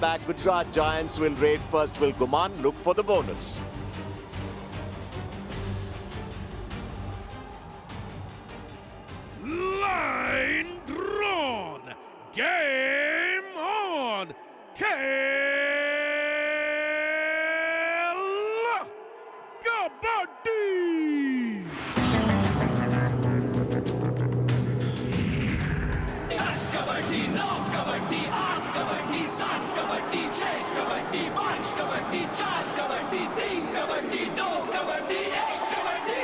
Back, Gujarat Giants will raid first. Will Guman look for the bonus? Line drawn. Game on. Kabaddi. Kabaddi 9 kabaddi 8 kabaddi 7 kabaddi 6 kabaddi 5 kabaddi 4 kabaddi 3 kabaddi 2 kabaddi 1 kabaddi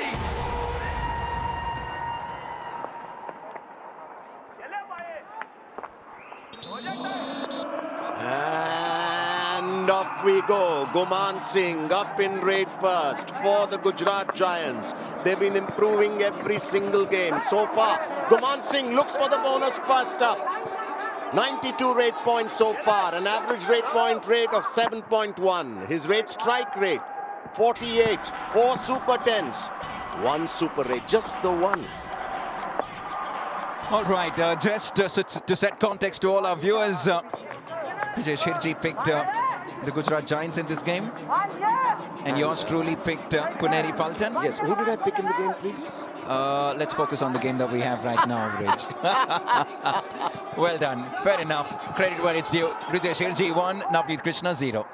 And off we go. Guman Singh up in raid first for the Gujarat Giants. They've been improving every single game so far. Guman Singh looks for the bonus first up. 92 rate points so far, an average rate point rate of 7.1. His rate strike rate 48, 4 super 10s, 1 super rate, just the one. All right, just to set context to all our viewers, Vijay Shirji picked the Gujarat Giants in this game, and yours truly picked Puneri Paltan. Yes, who did I pick in the game previous? Let's focus on the game that we have right now, Rich. Well done, fair enough. Credit where it's due. Vijay Shirji 1, Navneet Krishna 0.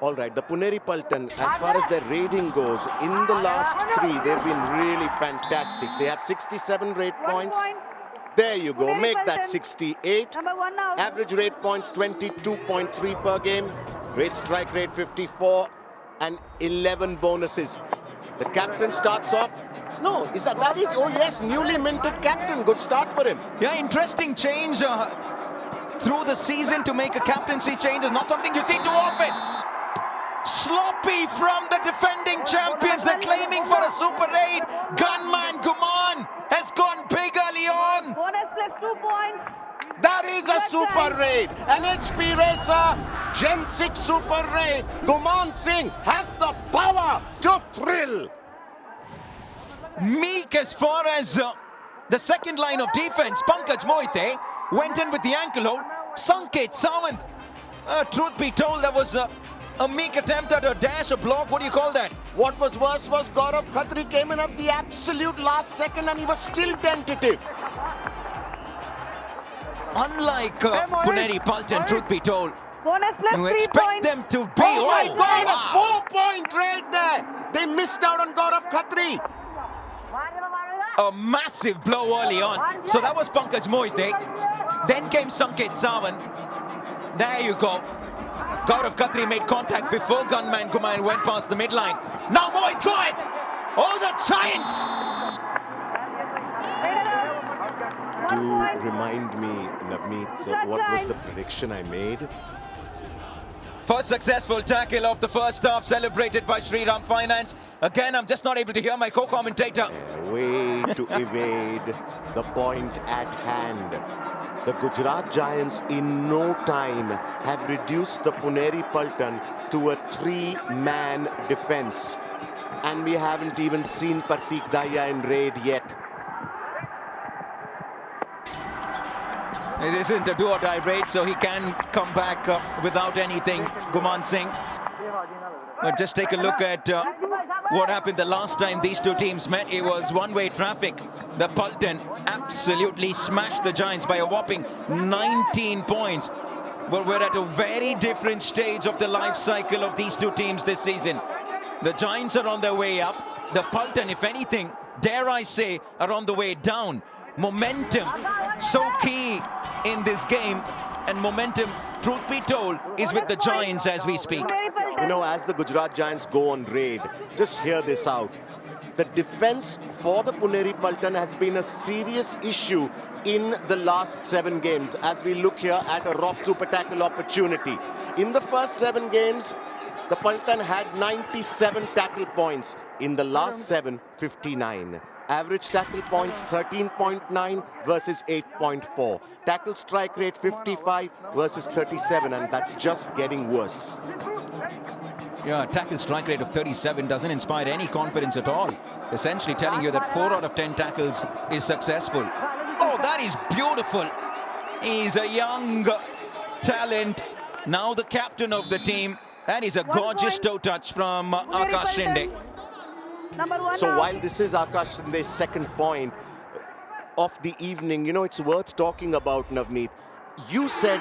All right, the Puneri Paltan, as far as their rating goes, in the last 3, they've been really fantastic. They have 67 rate points. There you go, make that 68. Average rate points 22.3 per game. Rate strike rate 54 and 11 bonuses. The captain starts off. No, is that is? Oh yes, newly minted captain. Good start for him. Yeah, interesting change through the season to make a captaincy change is not something you see too often. Sloppy from the defending champions. They're claiming for a Super 8. Gunman Guman has gone big early on. Bonus plus 2 points. That is a super raid. An HP Racer Gen 6 super raid. Guman Singh has the power to thrill. Meek as far as the second line of defense. Pankaj Mohite went in with the ankle hold. Sanket Sawant. Truth be told, there was a meek attempt at a dash, a block. What do you call that? What was worse was Gaurav Khatri came in at the absolute last second and he was still tentative. Unlike Puneri Paltan, truth be told, Bonus plus you 3 expect points. them to be. Oh my God, wow. a 4-point raid there. They missed out on Gaurav Khatri. A massive blow early on. So that was Pankaj Mohite. Then came Sanket Sawant. There you go. Gaurav Khatri made contact before gunman Guman went past the midline. Now Mohit going! Oh, the Giants! Do remind me, Navneet, of what was the prediction I made? First successful tackle of the first half celebrated by Sriram Finance. Again, I'm just not able to hear my co-commentator. Way to evade the point at hand. The Gujarat Giants in no time have reduced the Puneri Paltan to a 3-man defense. And we haven't even seen Partik Daya in raid yet. It isn't a do-or-die raid, so he can come back without anything, Guman Singh. But just take a look at what happened the last time these two teams met. It was one-way traffic. The Paltan absolutely smashed the Giants by a whopping 19 points. But we're at a very different stage of the life cycle of these two teams this season. The Giants are on their way up. The Paltan, if anything, dare I say, are on the way down. Momentum, so key in this game. And momentum, truth be told, is with the Giants as we speak. You know, as the Gujarat Giants go on raid, just hear this out. The defense for the Puneri Paltan has been a serious issue in the last 7 games as we look here at a rough super tackle opportunity. In the first 7 games, the Paltan had 97 tackle points. In the last 7, 59. Average tackle points 13.9 versus 8.4. Tackle strike rate 55 versus 37, and that's just getting worse. Yeah, tackle strike rate of 37 doesn't inspire any confidence at all. Essentially telling you that 4 out of 10 tackles is successful. Oh, that is beautiful. He's a young talent. Now the captain of the team. That is a 1 gorgeous point. toe touch from Puneri Akash Shinde. Paltan. Number 1 So out. while this is Akash Shinde's second point of the evening, you know, it's worth talking about, Navneet. You said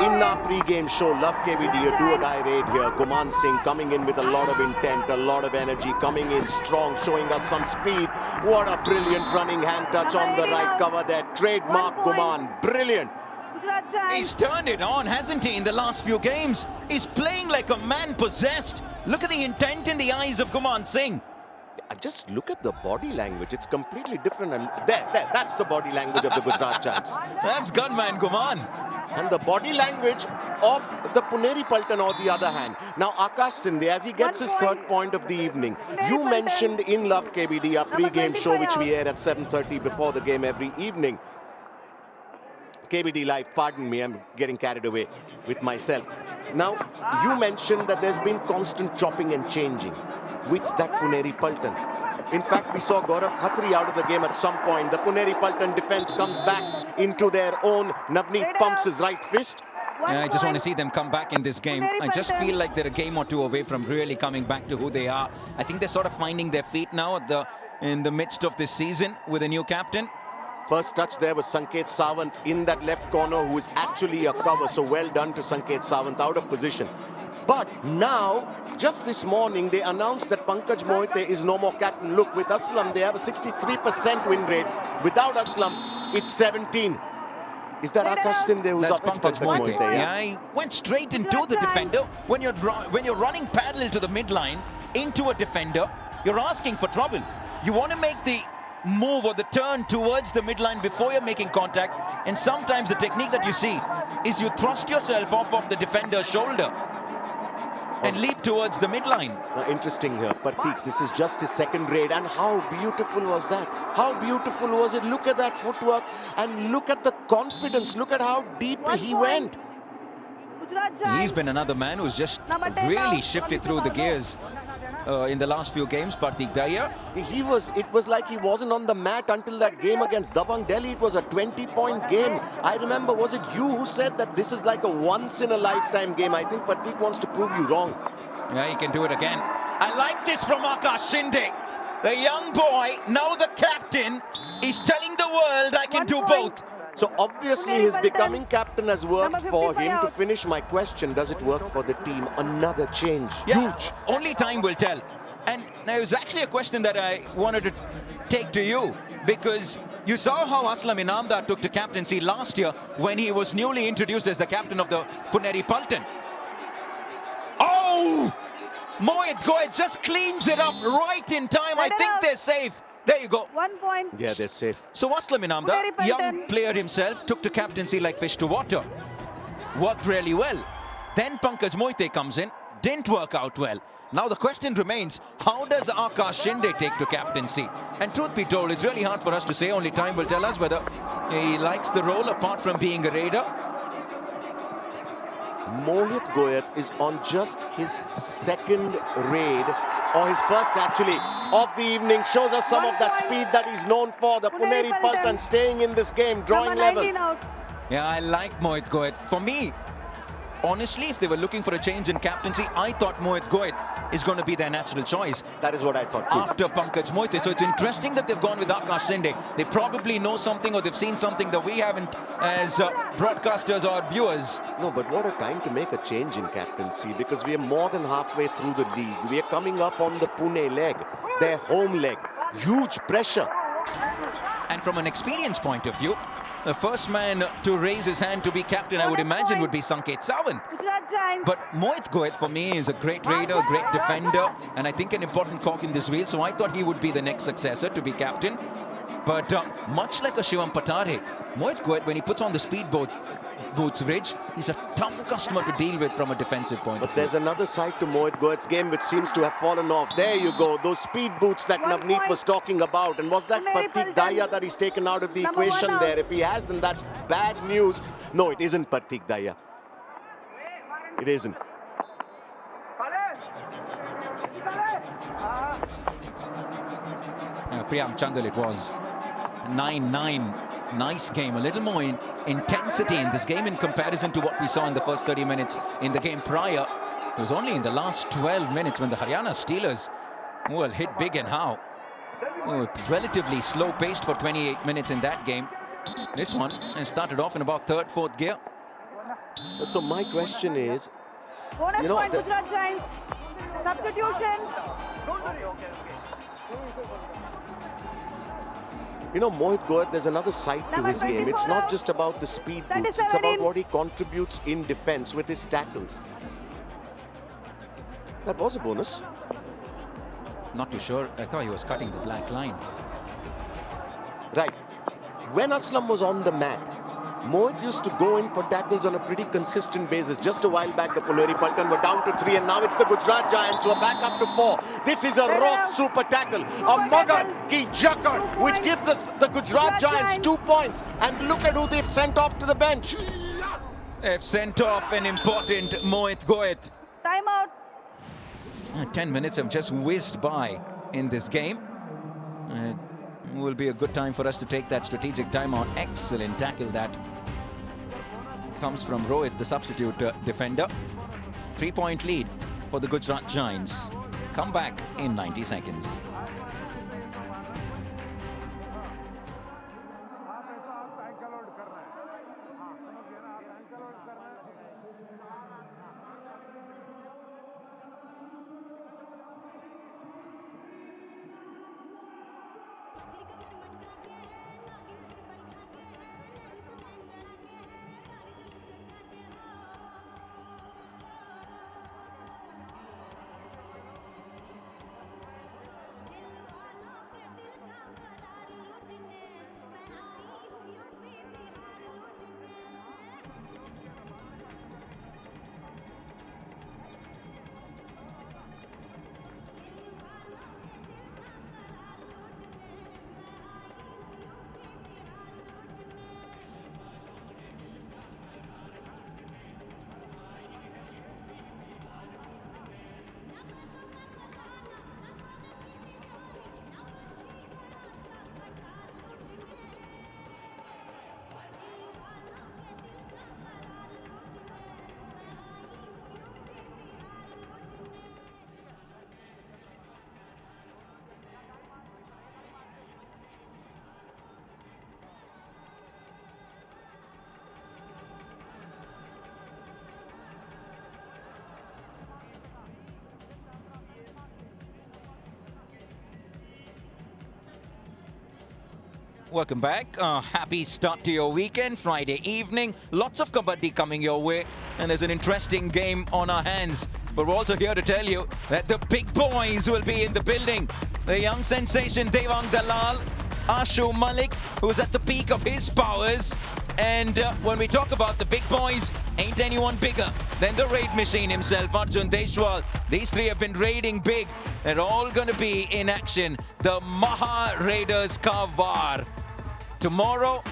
in our pre-game show, love KBD, a do-or-die raid here. Guman Singh coming in with a lot of intent, a lot of energy, coming in strong, showing us some speed. What a brilliant running hand touch on the right cover there. Trademark 1 point. Guman, brilliant. Gujarat Giants. He's turned it on, hasn't he, in the last few games? He's playing like a man possessed. Look at the intent in the eyes of Guman Singh. Just look at the body language. It's completely different. And that's the body language of the Gujarat Giants. That's gunman Guman. And the body language of the Puneri Paltan, on the other hand. Now, Akash Sinde, as he gets 1 his point. third point of the evening, Puneri you Paltan. mentioned in Love KBD, our Number pre-game show, 25 which we out. air at 7:30 before the game every evening. KBD Live, pardon me, I'm getting carried away with myself. Now, you mentioned that there's been constant chopping and changing with that Puneri Paltan. In fact, we saw Gaurav Khatri out of the game at some point. The Puneri Paltan defense comes back into their own. Navneet pumps his right fist. 1 Yeah, I just want to point. see them come back in this game. Puneri I just Paltan. feel like they're a game or two away from really coming back to who they are. I think they're sort of finding their feet now in the midst of this season with a new captain. First touch there was Sanket Sawant in that left corner, who is actually a cover. So well done to Sanket Sawant, out of position. But now, just this morning, they announced that Pankaj Mohite is no more captain. Look, with Aslam, they have a 63% win rate. Without Aslam, it's 17. Is that Akash Sinde who's That's up? It's Pankaj Mohite. yeah. Yeah, he went straight into Gujarat the Giants. defender. When you're running parallel to the midline into a defender, you're asking for trouble. You want to make the move or the turn towards the midline before you're making contact, and sometimes the technique that you see is you thrust yourself off of the defender's shoulder and leap towards the midline. Now, interesting here, Partik, this is just his second raid, and how beautiful was that? How beautiful was it? Look at that footwork and look at the confidence. Look at how deep 1 he point. went. Gujarat Giants. He's been another man who's just Number 10 really out. shifted through the gears in the last few games. Partik Daya. It was like he wasn't on the mat until that game against Dabang Delhi. It was a 20-point game. I remember, was it you who said that this is like a once-in-a-lifetime game? I think Partik wants to prove you wrong. Yeah, he can do it again. I like this from Akash Shinde. The young boy, now the captain, is telling the world I can 1 do point. both. So obviously Puneri his Paltan. becoming captain has worked Number for 55 him. To out. finish my question, does it work for the team? Another change. Yeah, Huge. only time will tell. And there was actually a question that I wanted to take to you, because you saw how Aslam Inamdar took to captaincy last year when he was newly introduced as the captain of the Puneri Paltan. Oh! Mohit Goyat just cleans it up right in time. I Let it think out. they're safe. There you go. 1 point. Yeah, they're safe. So Aslam Inamdar, Puneri Paltan. young player himself, took to captaincy like fish to water. Worked really well. Then Pankaj Mohite comes in, didn't work out well. Now the question remains, how does Akash Shinde take to captaincy? And truth be told, it's really hard for us to say. Only time will tell us whether he likes the role apart from being a raider. Mohit Goyat is on just his second raid, or his first actually, of the evening. Shows us some 1 of that point. speed that he's known for. The Puneri Puneri Paltan Paltan. staying in this game, drawing Number 19 level. out. Yeah, I like Mohit Goyat. For me, honestly, if they were looking for a change in captaincy, I thought Mohit Goyat is going to be their natural choice That is what I thought too. after Pankaj Mohite. So it's interesting that they've gone with Akash Shinde. They probably know something, or they've seen something that we haven't as broadcasters or viewers. No, but what a time to make a change in captaincy, because we are more than halfway through the league. We are coming up on the Pune leg, their home leg. Huge pressure. And from an experience point of view, the first man to raise his hand to be captain, I would Bonus imagine, point. would be Sanket Sawant. Gujarat Giants. But Mohit Goyat, for me, is a great raider, a great defender, and I think an important cog in this wheel. So I thought he would be the next successor to be captain. But much like a Shivam Patare, Mohit Goyat, when he puts on the speed boots ridge, he's a tough customer to deal with from a defensive point But of view. there's another side to Mohit Goyat's game which seems to have fallen off. There you go, those speed boots that 1 Navneet point. was talking about. And was that Puneri Partik Paltan. Daya that he's taken out of the Number 1 equation out. there? If he has, then that's bad news. No, it isn't Partik Daya. It isn't. Priyam Chandal it was. 9-9 nice game, a little more intensity in this game in comparison to what we saw in the first 30 minutes in the game prior. It was only in the last 12 minutes when the Haryana Steelers, well, hit big and how. Relatively slow paced for 28 minutes in that game. This one has started off in about third, fourth gear. So my question is, Bonus You know, point, the- Gujarat Giants. Substitution. Mohit Goyat, there's another side to Number his game. It's 24 not out. just about the speed boosts, it's 37 about in. what he contributes in defense with his tackles. That was a bonus. Not too sure. I thought he was cutting the black line. Right. When Aslam was on the mat, Mohit used to go in for tackles on a pretty consistent basis. Just a while back, the Puneri Paltan were down to 3, and now it's the Gujarat Giants who are back up to 4. This is a raw super tackle, a Magar ki Jakar, which gives us the Gujarat Giants 2 points. And look at who they've sent off to the bench. They've sent off an important Mohit Goyat. Timeout. 10 minutes have just whizzed by in this game. Will be a good time for us to take that strategic timeout. Excellent tackle that comes from Rohit, the substitute defender. 3-point lead for the Gujarat Giants. Come back in 90 seconds. Welcome back. Happy start to your weekend, Friday evening. Lots of Kabaddi coming your way, and there's an interesting game on our hands. But we're also here to tell you that the big boys will be in the building. The young sensation Devang Dalal, Ashu Malik, who's at the peak of his powers. And when we talk about the big boys, ain't anyone bigger than the raid machine himself, Arjun Deshwal. These three have been raiding big. They're all going to be in action. The Maha Raiders ka Var. Tomorrow,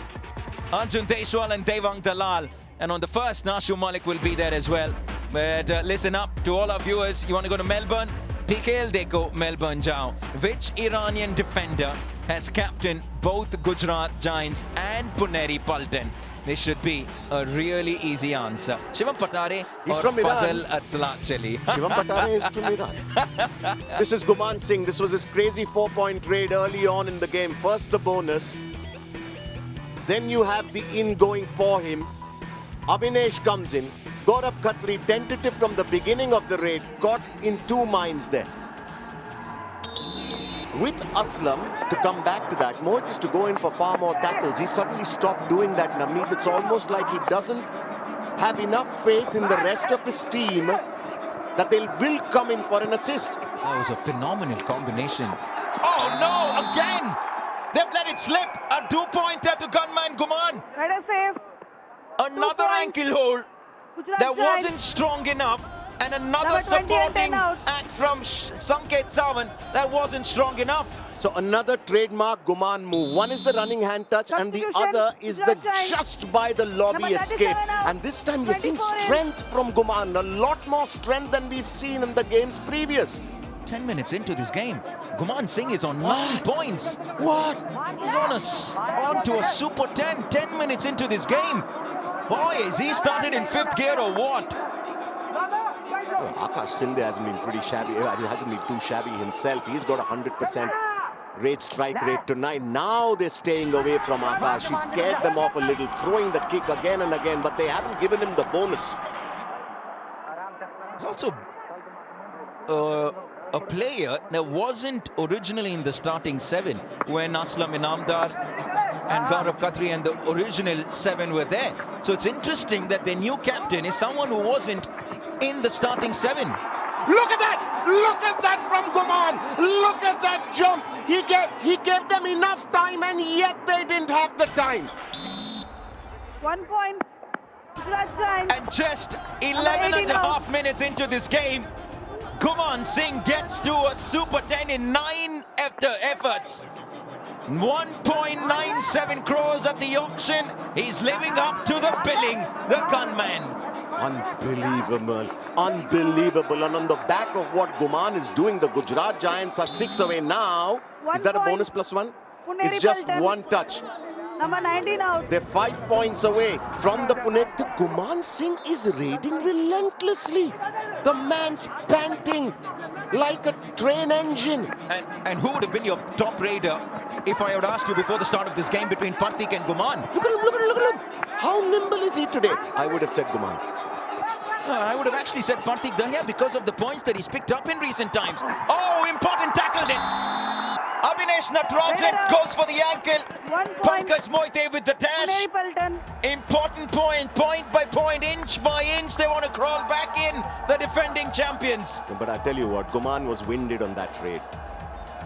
Arjun Deshwal and Devang Dalal. And on the first, Ashu Malik will be there as well. But listen up to all our viewers. You want to go to Melbourne? PKL Deko Melbourne Jao. Which Iranian defender has captained both Gujarat Giants and Puneri Paltan? This should be a really easy answer. Shivam Patare He's or from Iran. Fazal Atlachali. Shivam Patare is from Iran. This is Guman Singh. This was his crazy 4-point raid early on in the game. First the bonus. Then you have the in going for him. Abhinesh comes in. Gaurav Khatri, tentative from the beginning of the raid, got in 2 minds there. With Aslam, to come back to that, Mohit used to go in for far more tackles. He suddenly stopped doing that, Navneet. It's almost like he doesn't have enough faith in the rest of his team that they will come in for an assist. That was a phenomenal combination. Oh no, again! They've let it slip. A 2-pointer to gunman Guman. Rider save. Another points. ankle hold Gujarat that Giants. wasn't strong enough. And another Number 20 and 10 supporting out. act from Sanket Sawan that wasn't strong enough. So another trademark Guman move. One is the running hand touch and the Substitution, other is the Gujarat Giants. just by the lobby Number 37 escape. out. And this time you're seeing 24 in. strength from Guman. A lot more strength than we've seen in the games previous. 10 minutes into this game, Guman Singh is on 9 points. What? He's on to a super 10, 10 minutes into this game. Boy, is he started in 5th gear or what? Oh, Akash Sinde hasn't been pretty shabby. He hasn't been too shabby himself. He's got 100% strike rate tonight. Now they're staying away from Akash. He scared them off a little, throwing the kick again and again, but they haven't given him the bonus. There's also a player that wasn't originally in the starting 7 when Aslam Inamdar and Gaurav Khatri and the original 7 were there. So it's interesting that their new captain is someone who wasn't in the starting 7. Look at that! Look at that from Guman! Look at that jump! He gave them enough time and yet they didn't have the time. 1 point. Gujarat Giants. And just 11 and a half minutes into this game, Guman Singh gets to a super 10 in 9 efforts. 1.97 crores at the auction. He's living up to the billing, the gunman. Unbelievable, unbelievable. And on the back of what Guman is doing, the Gujarat Giants are 6 away now. 1 Is that a point. bonus +1? Puneri It's just Paltan. 1 touch. Number 19 out. They're 5 points away from the Pune. The Guman Singh is raiding relentlessly. The man's panting like a train engine. And who would have been your top raider if I had asked you before the start of this game between Partik and Guman? Look at him, look at him, look at him. How nimble is he today? I would have said Guman. I would have actually said Partik Dahiya because of the points that he's picked up in recent times. Oh, important tackle then. Abhinesh Natarajan goes for the ankle. 1 point. Pankaj Moite with the dash. Puneri Paltan. Important point by point, inch by inch, they want to crawl back in, the defending champions. But I tell you what, Guman was winded on that raid.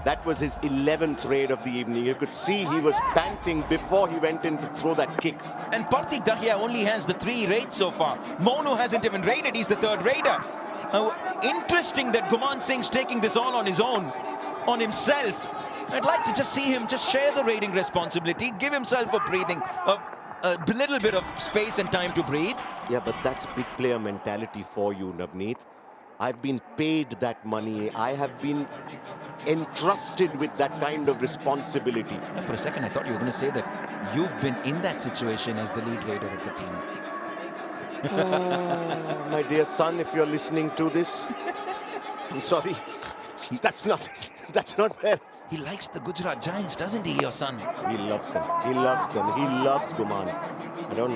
That was his 11th raid of the evening. You could see he was panting before he went in to throw that kick. And Partik Dahiya only has the 3 raids so far. Monu hasn't even raided, he's the 3rd raider. Interesting that Guman Singh's taking this all on his own, on himself. I'd like to just see him just share the raiding responsibility, give himself a breathing, a little bit of space and time to breathe. Yeah, but that's big player mentality for you, Navneet. I've been paid that money. I have been entrusted with that kind of responsibility. For a second, I thought you were going to say that you've been in that situation as the lead raider of the team. My dear son, if you're listening to this, I'm sorry. That's not where. He likes the Gujarat Giants, doesn't he, your son? He loves them. He loves them. He loves Guman.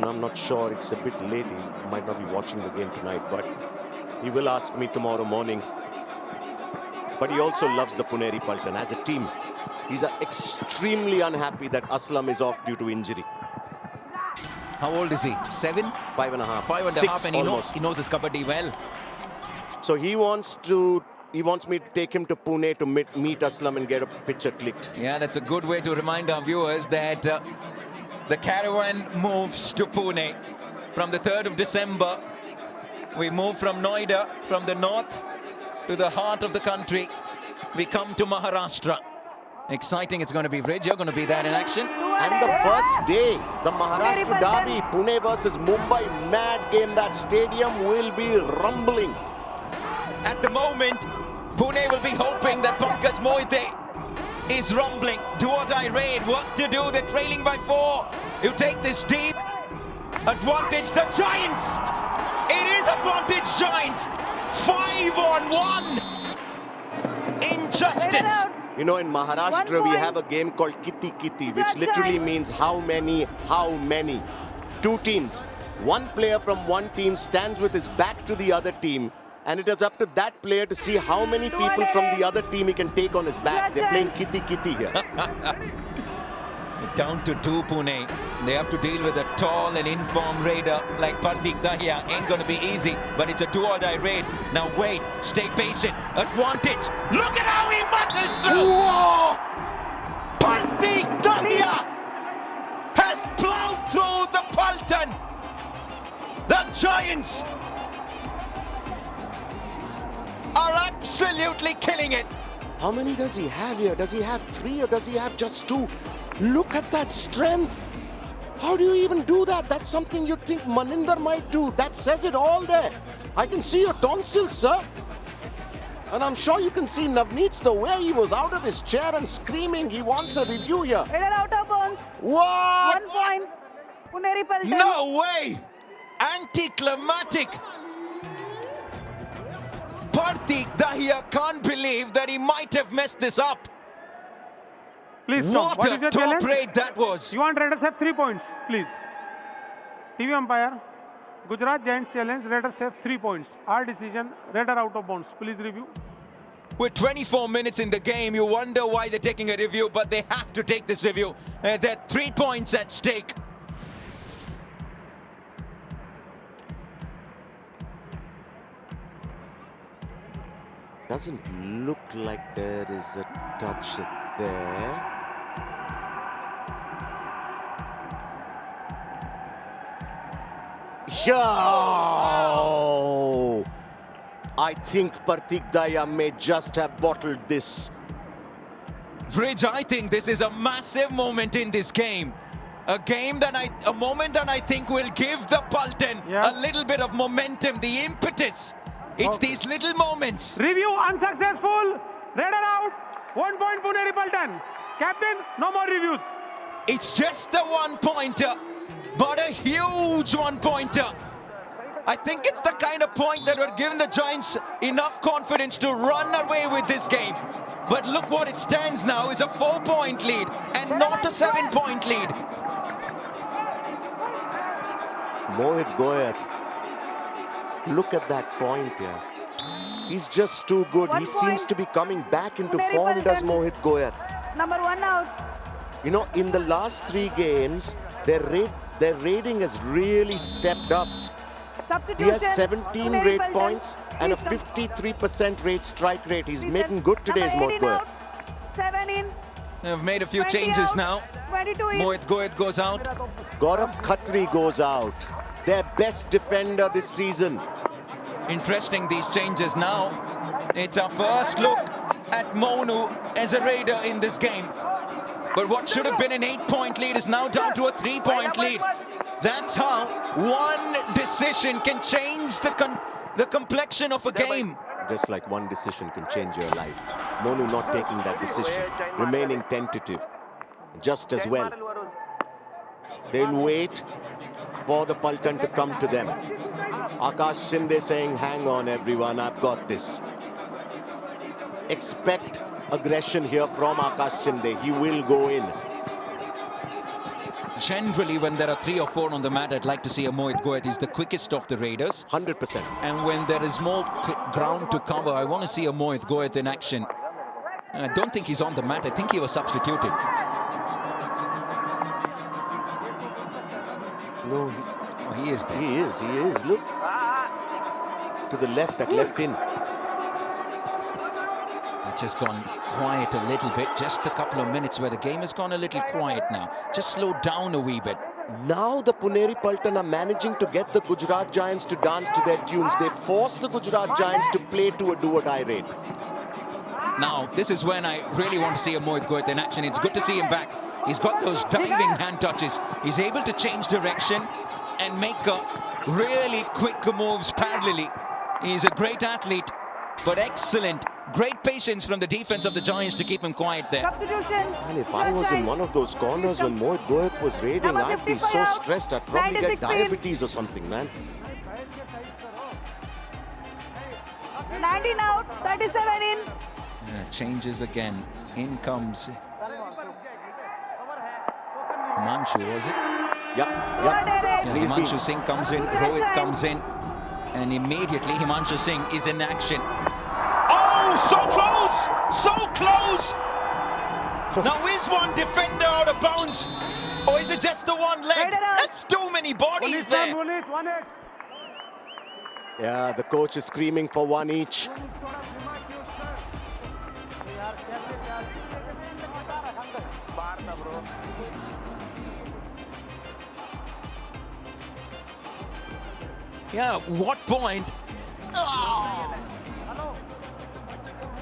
I'm not sure. It's a bit late. He might not be watching the game tonight, but he will ask me tomorrow morning. But he also loves the Puneri Paltan as a team. He's extremely unhappy that Aslam is off due to injury. How old is he? 7? 5.5. 5.5, 6 and almost. he knows his Kabaddi well. So he wants me to take him to Pune to meet Aslam and get a picture clicked. Yeah, that's a good way to remind our viewers that the caravan moves to Pune from the 3rd of December. We move from Noida, from the north to the heart of the country. We come to Maharashtra. Exciting, it's going to be Bridge. You're going to be there in action. And the first day, the Maharashtra derby, Pune versus Mumbai, mad game. That stadium will be rumbling. At the moment, Pune will be hoping that Pankaj Moite is rumbling. Do or die raid, what to do? They're trailing by 4. You take this deep advantage. The Giants! It is advantage Giants! 5 on 1! Injustice! You know, in Maharashtra, we have a game called Kitty Kitty, which literally means how many. 2 teams. One player from one team stands with his back to the other team. And it is up to that player to see how many people from the other team he can take on his back. They're playing Kitty Kitty here. Down to 2 Pune. They have to deal with a tall and informed raider like Partik Dahiya. Ain't going to be easy, but it's a do or die raid. Now wait, stay patient. Advantage. Look at how he muscles through. Whoa! Partik Dahiya has plowed through the Paltan. The Giants are absolutely killing it. How many does he have here? Does he have 3 or does he have just 2? Look at that strength. How do you even do that? That's something you'd think Maninder might do. That says it all there. I can see your tonsils, sir. And I'm sure you can see Navneet's the way he was out of his chair and screaming. He wants a review here. Raider out of bounds. What? 1 point. Puneri Paltan. No way! Anticlimactic. Partik Dahiya can't believe that he might have messed this up. Please stop. What What a is your top challenge? rate that was. You want Raiders have 3 points, please. TV umpire. Gujarat Giants challenge. Raiders have 3 points. Our decision. Raider out of bounds. Please review. With 24 minutes in the game, you wonder why they're taking a review, but they have to take this review. There are 3 points at stake. Doesn't look like there is a touch there. Yo! I think Partik Dahiya may just have bottled this. Bridge, I think this is a massive moment in this game. A moment that I think will give the Paltan Yes. a little bit of momentum, the impetus. It's Okay. these little moments. Review unsuccessful. Raider out. 1 point Puneri Paltan. Captain, no more reviews. It's just a one-pointer, but a huge one-pointer. I think it's the kind of point that would give the Giants enough confidence to run away with this game. But look what it stands now is a 4-point lead and not a 7-point lead. Mohit Goyat. Look at that point here. He's just too good. 1 He seems point. to be coming back into Puneri form, does Paltan. Mohit Goyat. Number 1 out. You know, in the last 3 games, their rating has really stepped up. He Substitution. has 17 Puneri rate Paltan. points and a Please come. 53% rate strike rate. He's Please making come. good today's Number Mohit 18 Goyat. out. 7 in. They've made a few 20 changes out. now. 22 in. Mohit Goyat goes out. Gaurav Khatri goes out. Their best defender this season. Interesting, these changes now. It's our first look at Monu as a Raider in this game. But what should have been an 8-point lead is now down to a 3-point lead. That's how one decision can change the complexion of a game. Just like one decision can change your life. Monu not taking that decision, remaining tentative, just as well. They'll wait for the Paltan to come to them. Akash Shinde saying, hang on everyone, I've got this. Expect aggression here from Akash Shinde. He will go in. Generally, when there are 3 or 4 on the mat, I'd like to see a Mohit Goyat. He's the quickest of the Raiders. 100%. And when there is more ground to cover, I want to see a Mohit Goyat in action. I don't think he's on the mat. I think he was substituted. No, Oh, he is there. he is. Look. To the left, that left in. It's just gone quiet a little bit. Just a couple of minutes where the game has gone a little quiet now. Just slowed down a wee bit. Now the Puneri Paltan are managing to get the Gujarat Giants to dance to their tunes. They force the Gujarat Giants to play to a do-or-die rate. Now, this is when I really want to see a Mohit Goyat in action. It's good to see him back. He's got those diving hand touches. He's able to change direction and make really quick moves parallelly. He's a great athlete, but excellent. Great patience from the defense of the Giants to keep him quiet there. Substitution. And if I was in one of those corners when Mohit Goyat was raiding, Number I'd be 55 so out. stressed I'd probably get 96 in. diabetes or something, man. 19 out. 37 in. Changes again. In comes Himanshu, was it? Yep. Yeah, Please be. Himanshu Singh comes in, Gujarat Rohit comes in, and immediately Himanshu Singh is in action. Oh, so close! So close! Now is one defender out of bounds? Or is it just the one leg? Right around. That's too many bodies there. Yeah, the coach is screaming for one each. Yeah, what point?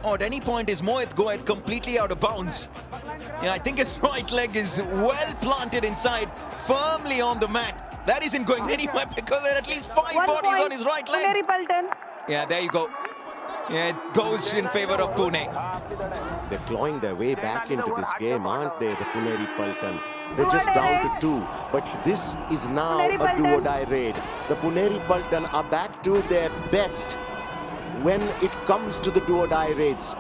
Oh, at any point is Mohit Goyat completely out of bounds. Yeah, I think his right leg is well planted inside, firmly on the mat. That isn't going anywhere because there are at least 5 1 bodies point. on his right Puneri leg. Paltan. Yeah, there you go. It goes in favor of Pune. They're clawing their way back into this game, aren't they, the Puneri Paltan? They're just down to 2, but this is now Puneri a Paltan. do-or-die raid. The Puneri Paltan are back to their best when it comes to the do-or-die raids.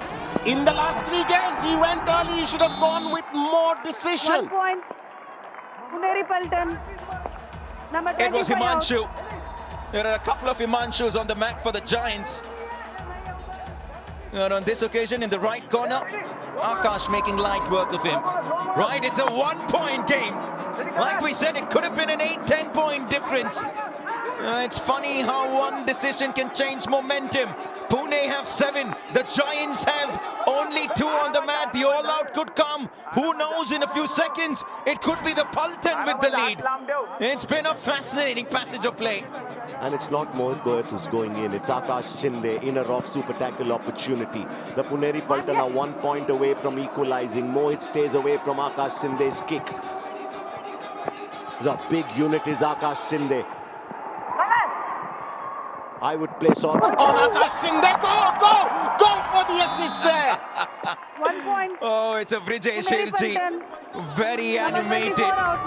In the last 3 games, he went early. He should have gone with more 1 decision. point. Puneri Paltan. Number 25 It was out. Himanshu. There are a couple of Himanshus on the mat for the Giants. And on this occasion, in the right corner, Akash making light work of him. Right, it's a 1-point game. Like we said, it could have been an 8-10 point difference. It's funny how one decision can change momentum. Pune have 7, the Giants have only 2 on the mat. The all-out could come. Who knows, in a few seconds, it could be the Paltan with the lead. It's been a fascinating passage of play. And it's not Mohit Goyat who's going in. It's Akash Shinde in a rough super tackle opportunity. The Puneri Paltan are 1 point away from equalizing. Mohit stays away from Akash Shinde's kick. The big unit is Akash Shinde. I would place odds on Akash Shinde. Go for the assist there. 1 point. Oh, it's a Vijay Puneri Shirji. Paltan. Very Number 24 animated. out.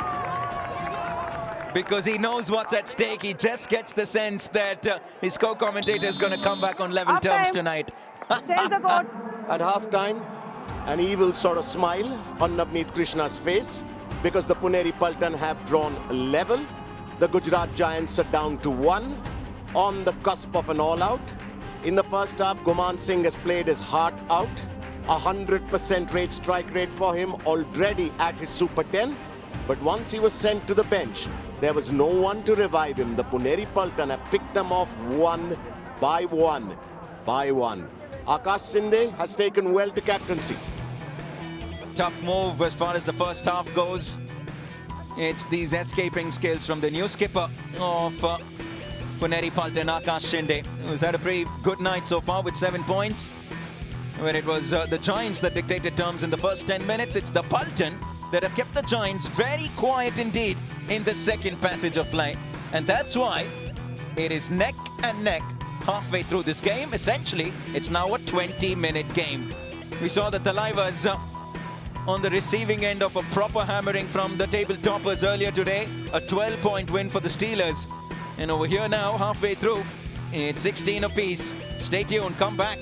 Because he knows what's at stake. He just gets the sense that his co-commentator is going to come back on level Half terms time. tonight. Change the court. At half-time, an evil sort of smile on Navneet Krishna's face because the Puneri Paltan have drawn level. The Gujarat Giants are down to 1 on the cusp of an all-out. In the first half, Guman Singh has played his heart out. 100% rate strike rate for him already at his Super 10. But once he was sent to the bench, there was no one to revive him. The Puneri Paltan have picked them off 1 by 1 by 1. Akash Shinde has taken well to captaincy. Tough move as far as the first half goes. It's these escaping skills from the new skipper of Puneri Paltan, Akash Shinde, who's had a pretty good night so far with 7 points. When it was the Giants that dictated terms in the first 10 minutes, it's the Paltan that have kept the Giants very quiet indeed in the second passage of play. And that's why it is neck and neck halfway through this game. Essentially, it's now a 20-minute game. We saw the Talaivas on the receiving end of a proper hammering from the table toppers earlier today. A 12-point win for the Steelers. And over here now, halfway through, it's 16 apiece. Stay tuned, come back.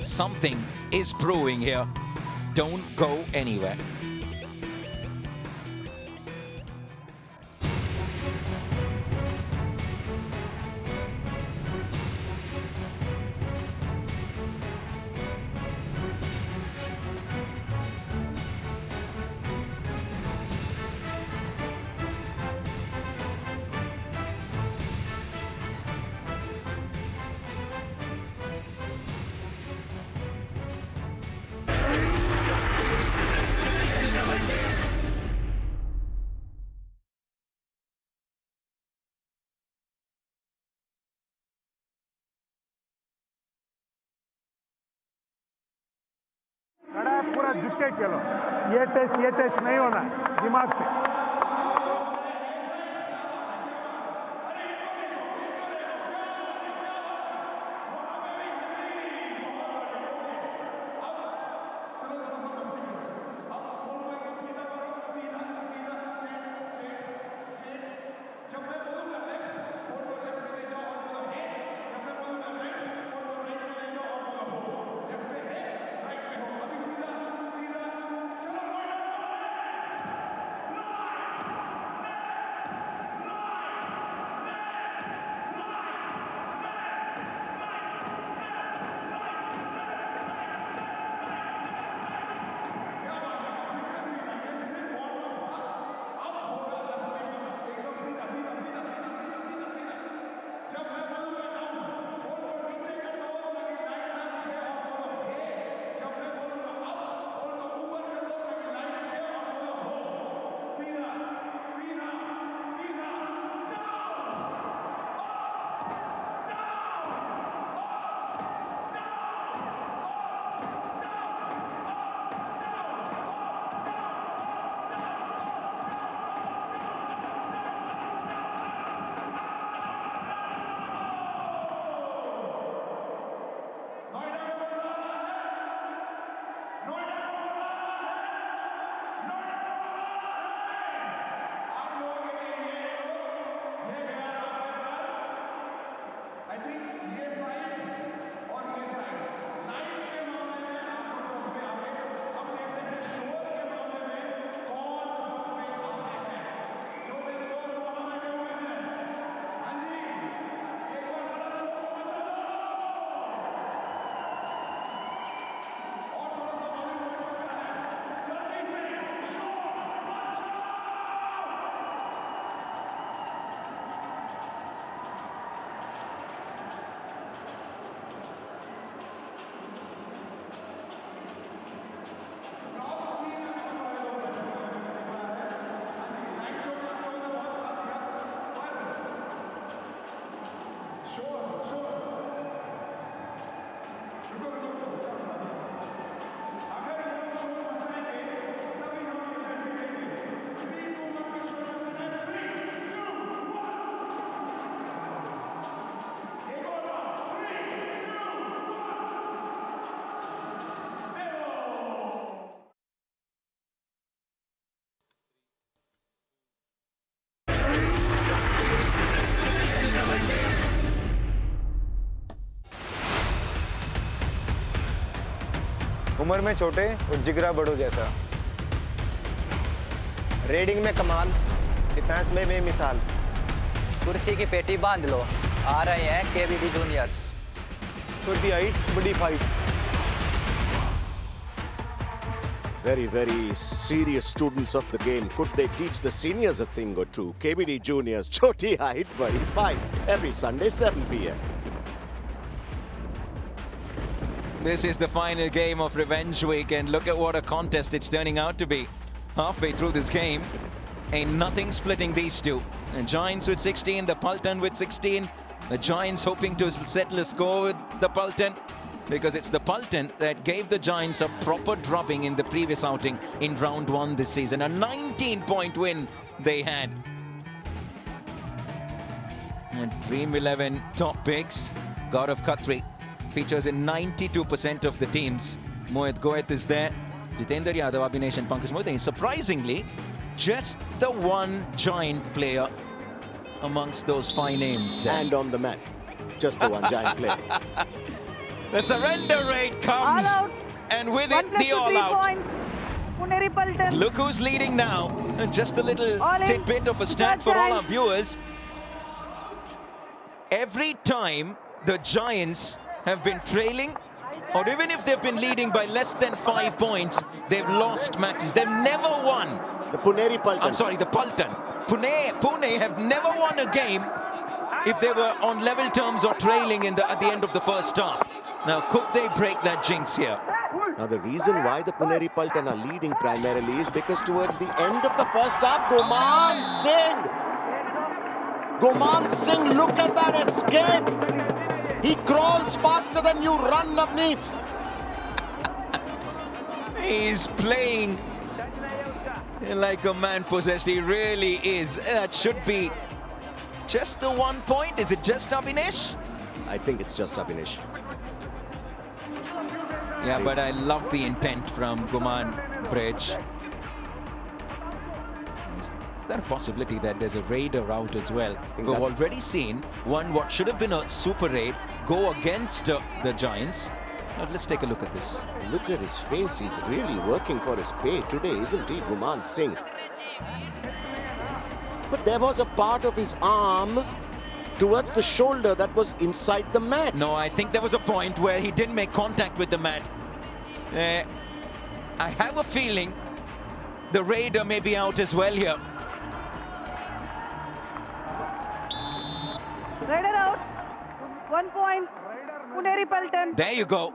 Something is brewing here. Don't go anywhere. खड़ा है पूरा झुक के खेलो ये touch नहीं होना दिमाग से उम्र में छोटे और जिगरा बड़ों जैसा। रेडिंग में कमाल, डिफेंस में बेमिसाल। कुर्सी की पेटी बांध लो, आ रहे हैं केबीडी जूनियर्स। छोटी हाइट बड़ी fight. Very, very serious students of the game. Could they teach the seniors a thing or two? KBD juniors, choti height, buddy, fight. Every Sunday, 7 p.m. This is the final game of Revenge Week, and look at what a contest it's turning out to be. Halfway through this game, ain't nothing splitting these two. The Giants with 16, the Paltan with 16. The Giants hoping to settle a score with the Paltan, because it's the Paltan that gave the Giants a proper drubbing in the previous outing in round 1 this season. A 19-point win they had. And Dream 11 top picks. Gaurav Khatri features in 92% of the teams. Mohit Goeth is there. Jitendra Yadav, Abhinesh and Pankaj Mohit. Surprisingly, just the one Giant player amongst those 5 names there. And on the mat, just the one Giant player. The surrender rate comes, All out. and with 1 it, plus the 2, 3 all-out. points. Puneri Paltan. Look who's leading now. And just a little All in. tidbit of a stat for all our Giants. viewers. Every time the Giants have been trailing, or even if they've been leading by less than 5 points, they've lost matches. They've never won. The Puneri Paltan. I'm sorry, the Paltan. Pune have never won a game if they were on level terms or trailing at the end of the first half. Now, could they break that jinx here? Now, the reason why the Puneri Paltan are leading primarily is because towards the end of the first half, Guman Singh, look at that escape. He crawls faster than you run, Navneet. He's playing like a man possessed. He really is. That should be just the 1 point. Is it just Abhinesh? I think it's just Abhinesh. Yeah, but I love the intent from Guman Bridge. Is there a possibility that there's a raider out as well? We've already seen what should have been a super raid go against the Giants. Now let's take a look at this. Look at his face. He's really working for his pay today, isn't he, Guman Singh? But there was a part of his arm towards the shoulder that was inside the mat. No, I think there was a point where he didn't make contact with the mat. I have a feeling the raider may be out as well here. Raider out. 1 point. Puneri Paltan. There you go.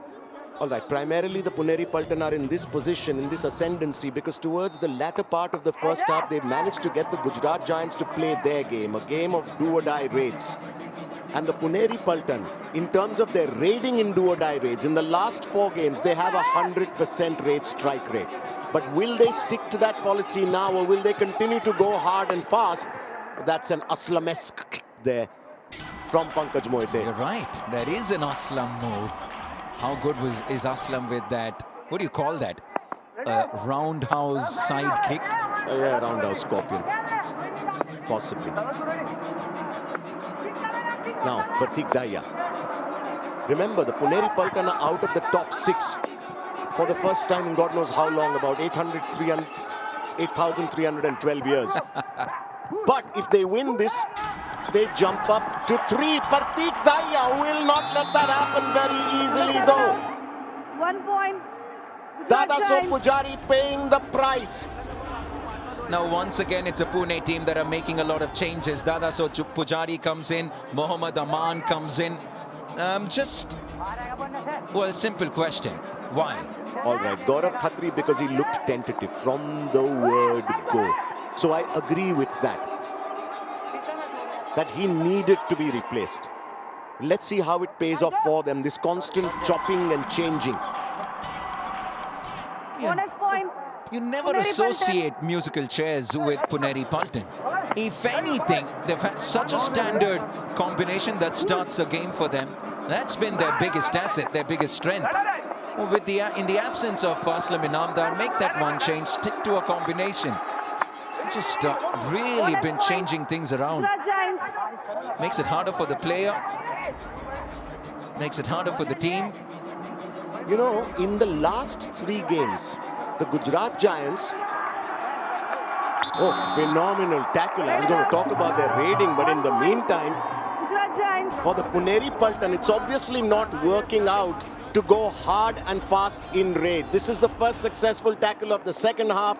All right, primarily the Puneri Paltan are in this position, in this ascendancy, because towards the latter part of the first half, they've managed to get the Gujarat Giants to play their game, a game of do-or-die raids. And the Puneri Paltan, in terms of their raiding in do-or-die raids, in the last 4 games, they have a 100% raid strike rate. But will they stick to that policy now, or will they continue to go hard and fast? That's an Aslam-esque kick there from Pankaj Mohit. You're right. There is an Aslam move. How good is Aslam with that? What do you call that? Roundhouse side kick? Yeah, roundhouse scorpion. Possibly. Now, Pratik Daya. Remember, the Puneri Paltan are out of the top 6 for the first time in God knows how long, about 8,312 years. But if they win this, they jump up to 3. Pratik Daya will not let that happen very easily, though. 1 point. Dadaso Pujari paying the price. Now, once again, it's a Pune team that are making a lot of changes. Dadaso Pujari comes in, Mohammad Aman comes in. Well, simple question. Why? All right, Gaurav Khatri, because he looked tentative from the word go. So I agree with that he needed to be replaced. Let's see how it pays off for them, this constant chopping and changing. Bonus point. You never Puneri associate musical chairs with Puneri Paltan. If anything, they've had such a standard combination that starts a game for them. That's been their biggest asset, their biggest strength. In the absence of Aslam Inamdar, make that one change, stick to a combination. Just really been changing things around. Gujarat Giants. Makes it harder for the player. Makes it harder for the team. You know, in the last 3 games, the Gujarat Giants... Oh, phenomenal tackle. I was going to talk about their raiding, but in the meantime, Gujarat Giants. for the Puneri Paltan, it's obviously not working out to go hard and fast in raid. This is the first successful tackle of the second half,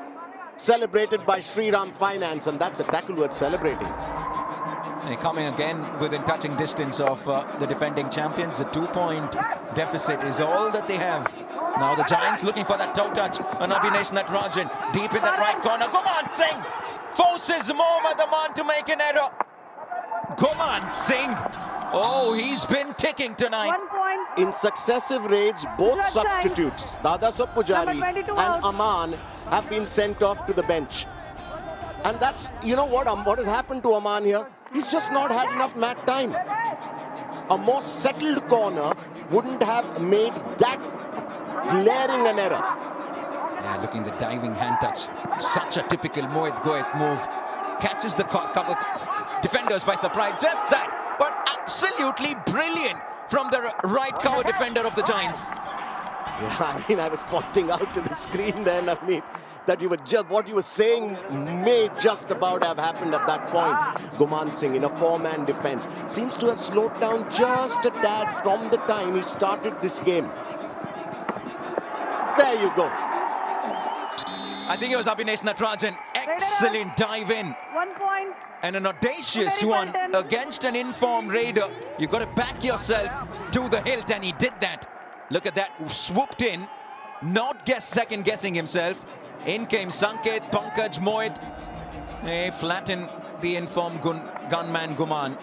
celebrated by Shriram Finance, and that's a tackle worth celebrating. They come in again within touching distance of the defending champions. A 2-point deficit is all that they have. Now the Giants looking for that toe touch. And Abhinesh Natarajan deep in that right corner. Guman Singh forces Mohammad Aman to make an error. Guman Singh. Oh, he's been ticking tonight. 1 point. In successive raids, both Gujarat substitutes, Dadasaheb Pujari Number 22 and out. Aman, have been sent off to the bench. And that's, you know what has happened to Aman here? He's just not had enough mat time. A more settled corner wouldn't have made that glaring an error. Yeah, looking the diving hand touch. Such a typical Mohit Goeth move. Catches the couple defenders by surprise. Just that, but absolutely brilliant from the right cover defender of the Giants. Yeah, I mean, I was pointing out to the screen then, Amit, that you were just what you were saying may just about have happened at that point. Guman Singh in a 4-man defense seems to have slowed down just a tad from the time he started this game. There you go. I think it was Abhinesh Natarajan. Excellent dive in. 1 point. And an audacious Puneri one Paltan. against an informed raider. You've got to back yourself to the hilt, and he did that. Look at that, swooped in, not second guessing himself. In came Sanket, Pankaj, Mohit. They flatten the informed gunman Guman.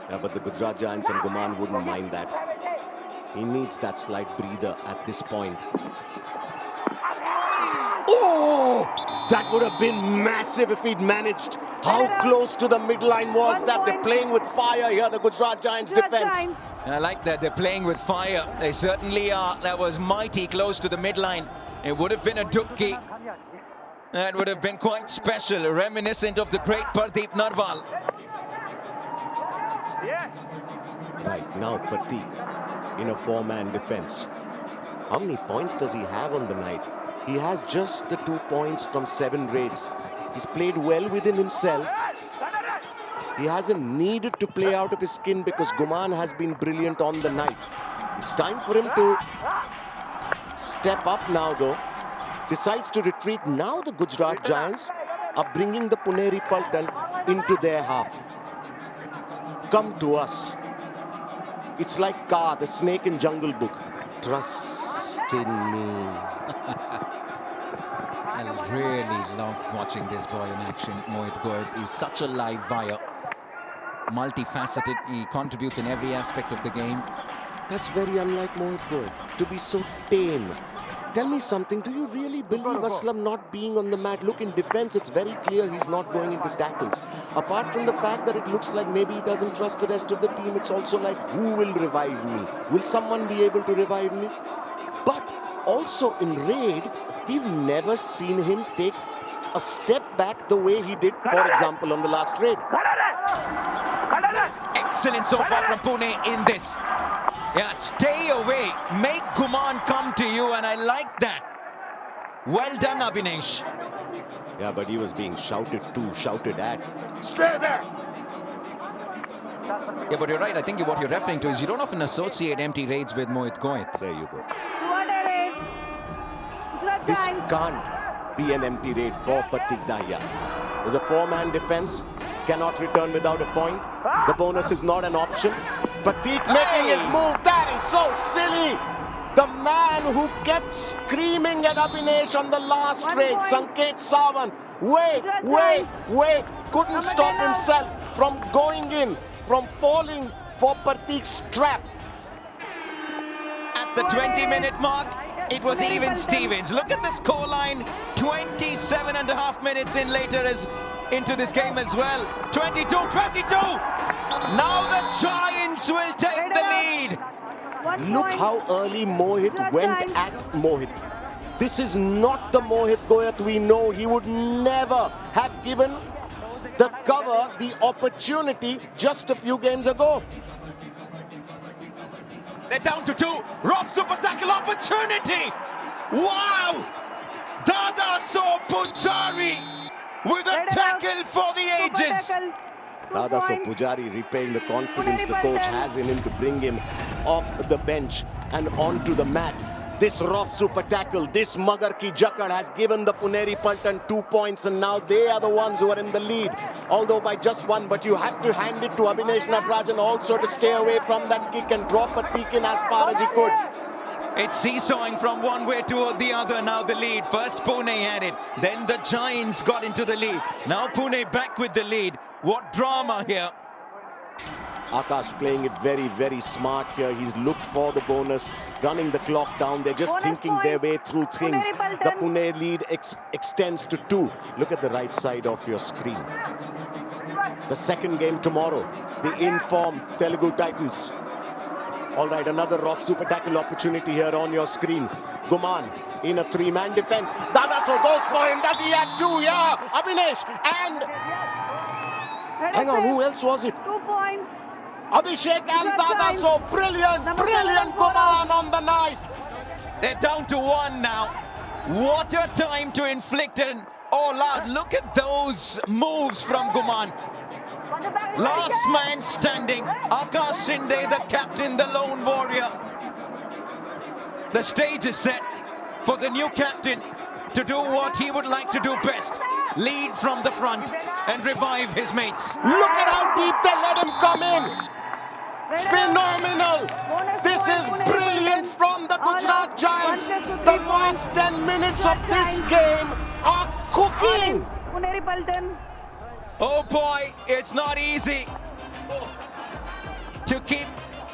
Yeah, but the Gujarat Giants and Guman wouldn't mind that. He needs that slight breather at this point. Oh! That would have been massive if he'd managed. How close to the midline was 1 that? They're point. playing with fire here, the Gujarat Giants Gujarat defense. Giants. I like that, they're playing with fire. They certainly are. That was mighty close to the midline. It would have been a dupki. That would have been quite special, reminiscent of the great Pardeep Narwal. Right, now Pratik in a 4-man defense. How many points does he have on the night? He has just the 2 points from 7 raids. He's played well within himself. He hasn't needed to play out of his skin because Guman has been brilliant on the night. It's time for him to step up now though. Decides to retreat. Now the Gujarat Giants are bringing the Puneri Paltan into their half. Come to us. It's like Kaa, the snake in Jungle Book. Trust in me. I really love watching this boy in action. Mohit Goeth is such a live wire. Multifaceted, he contributes in every aspect of the game. That's very unlike Mohit Goeth, to be so tame. Tell me something, do you really believe Aslam not being on the mat? Look, in defense, it's very clear he's not going into tackles. Apart from the fact that it looks like maybe he doesn't trust the rest of the team, it's also like, who will revive me? Will someone be able to revive me? But also in raid, we've never seen him take a step back the way he did, for example, on the last raid. Excellent so far from Pune in this. Yeah, stay away. Make Guman come to you, and I like that. Well done, Abhinesh. Yeah, but he was being shouted to, shouted at. Stay there! Yeah, but you're right. I think what you're referring to is you don't often associate empty raids with Mohit Goeth. There you go. 2 raid. Gujarat This Giants. can't be an empty raid for Pratik Dahiya. There's a 4-man defense, cannot return without a point. The bonus is not an option. Pratik making his move, that is so silly! The man who kept screaming at Abhinesh on the last 1 raid, point. Sanket Sawant, wait, couldn't Number stop 10 out. himself from going in, from falling for Pratik's trap. At the 2 20-minute mark, it was Puneri even Paltan. Stevens. Look at the scoreline. 27.5 minutes in later as into this game as well. 22-22. Now the Giants will take the lead. 1 Look point. how early Mohit Gujarat went Giants. at Mohit. This is not the Mohit Goeth we know. He would never have given the cover the opportunity just a few games ago. They're down to 2. Rob super tackle opportunity. Wow! Dadaso Puneri with a tackle for the ages. Dadaso Pujari repaying the confidence the coach has in him to bring him off the bench and onto the mat. This rough super tackle, this Magar ki Jakad has given the Puneri Paltan 2 points, and now they are the ones who are in the lead, although by just 1. But you have to hand it to Abhinesh Natarajan also to stay away from that kick and drop a kick in as far as he could. It's seesawing from one way to the other. Now the lead. First Pune had it, then the Giants got into the lead. Now Pune back with the lead. What drama here. Akash playing it very, very smart here. He's looked for the bonus, running the clock down. They're just thinking their way through things. The Pune lead extends to 2. Look at the right side of your screen. The second game tomorrow, the in-form Telugu Titans. All right, another rough super tackle opportunity here on your screen. Guman in a 3-man defense. Dadaso goes for him. Does he have 2? Yeah, Abhinesh. And hang on, who else was it? 2 points. Abhishek and Dadaso. Brilliant, brilliant Guman on the night. They're down to 1 now. What a time to inflict an all-out. Look at those moves from Guman. Last man standing. Akash Shinde, the captain, the lone warrior. The stage is set for the new captain to do what he would like to do best. Lead from the front and revive his mates. Look at how deep they let him come in. Phenomenal. This is brilliant from the Gujarat Giants. The last 10 minutes of this game are cooking. Puneri Paltan. Oh boy, it's not easy to keep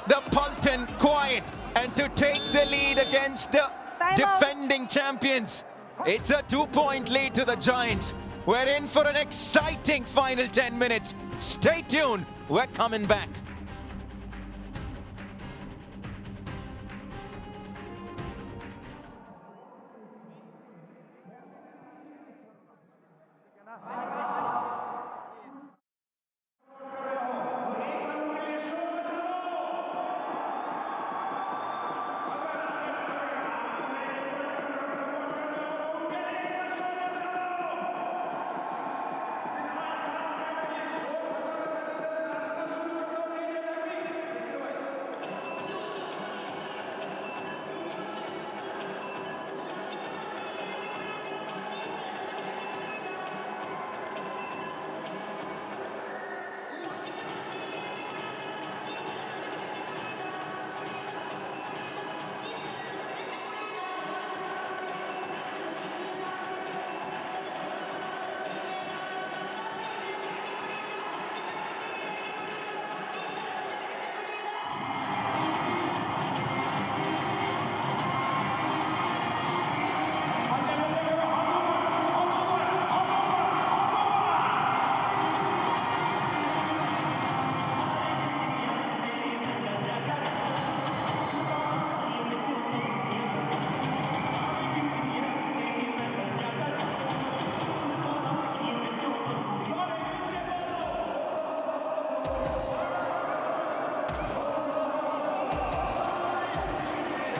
the Paltan quiet and to take the lead against the defending champions. It's a 2-point lead to the Giants. We're in for an exciting final 10 minutes. Stay tuned, we're coming back.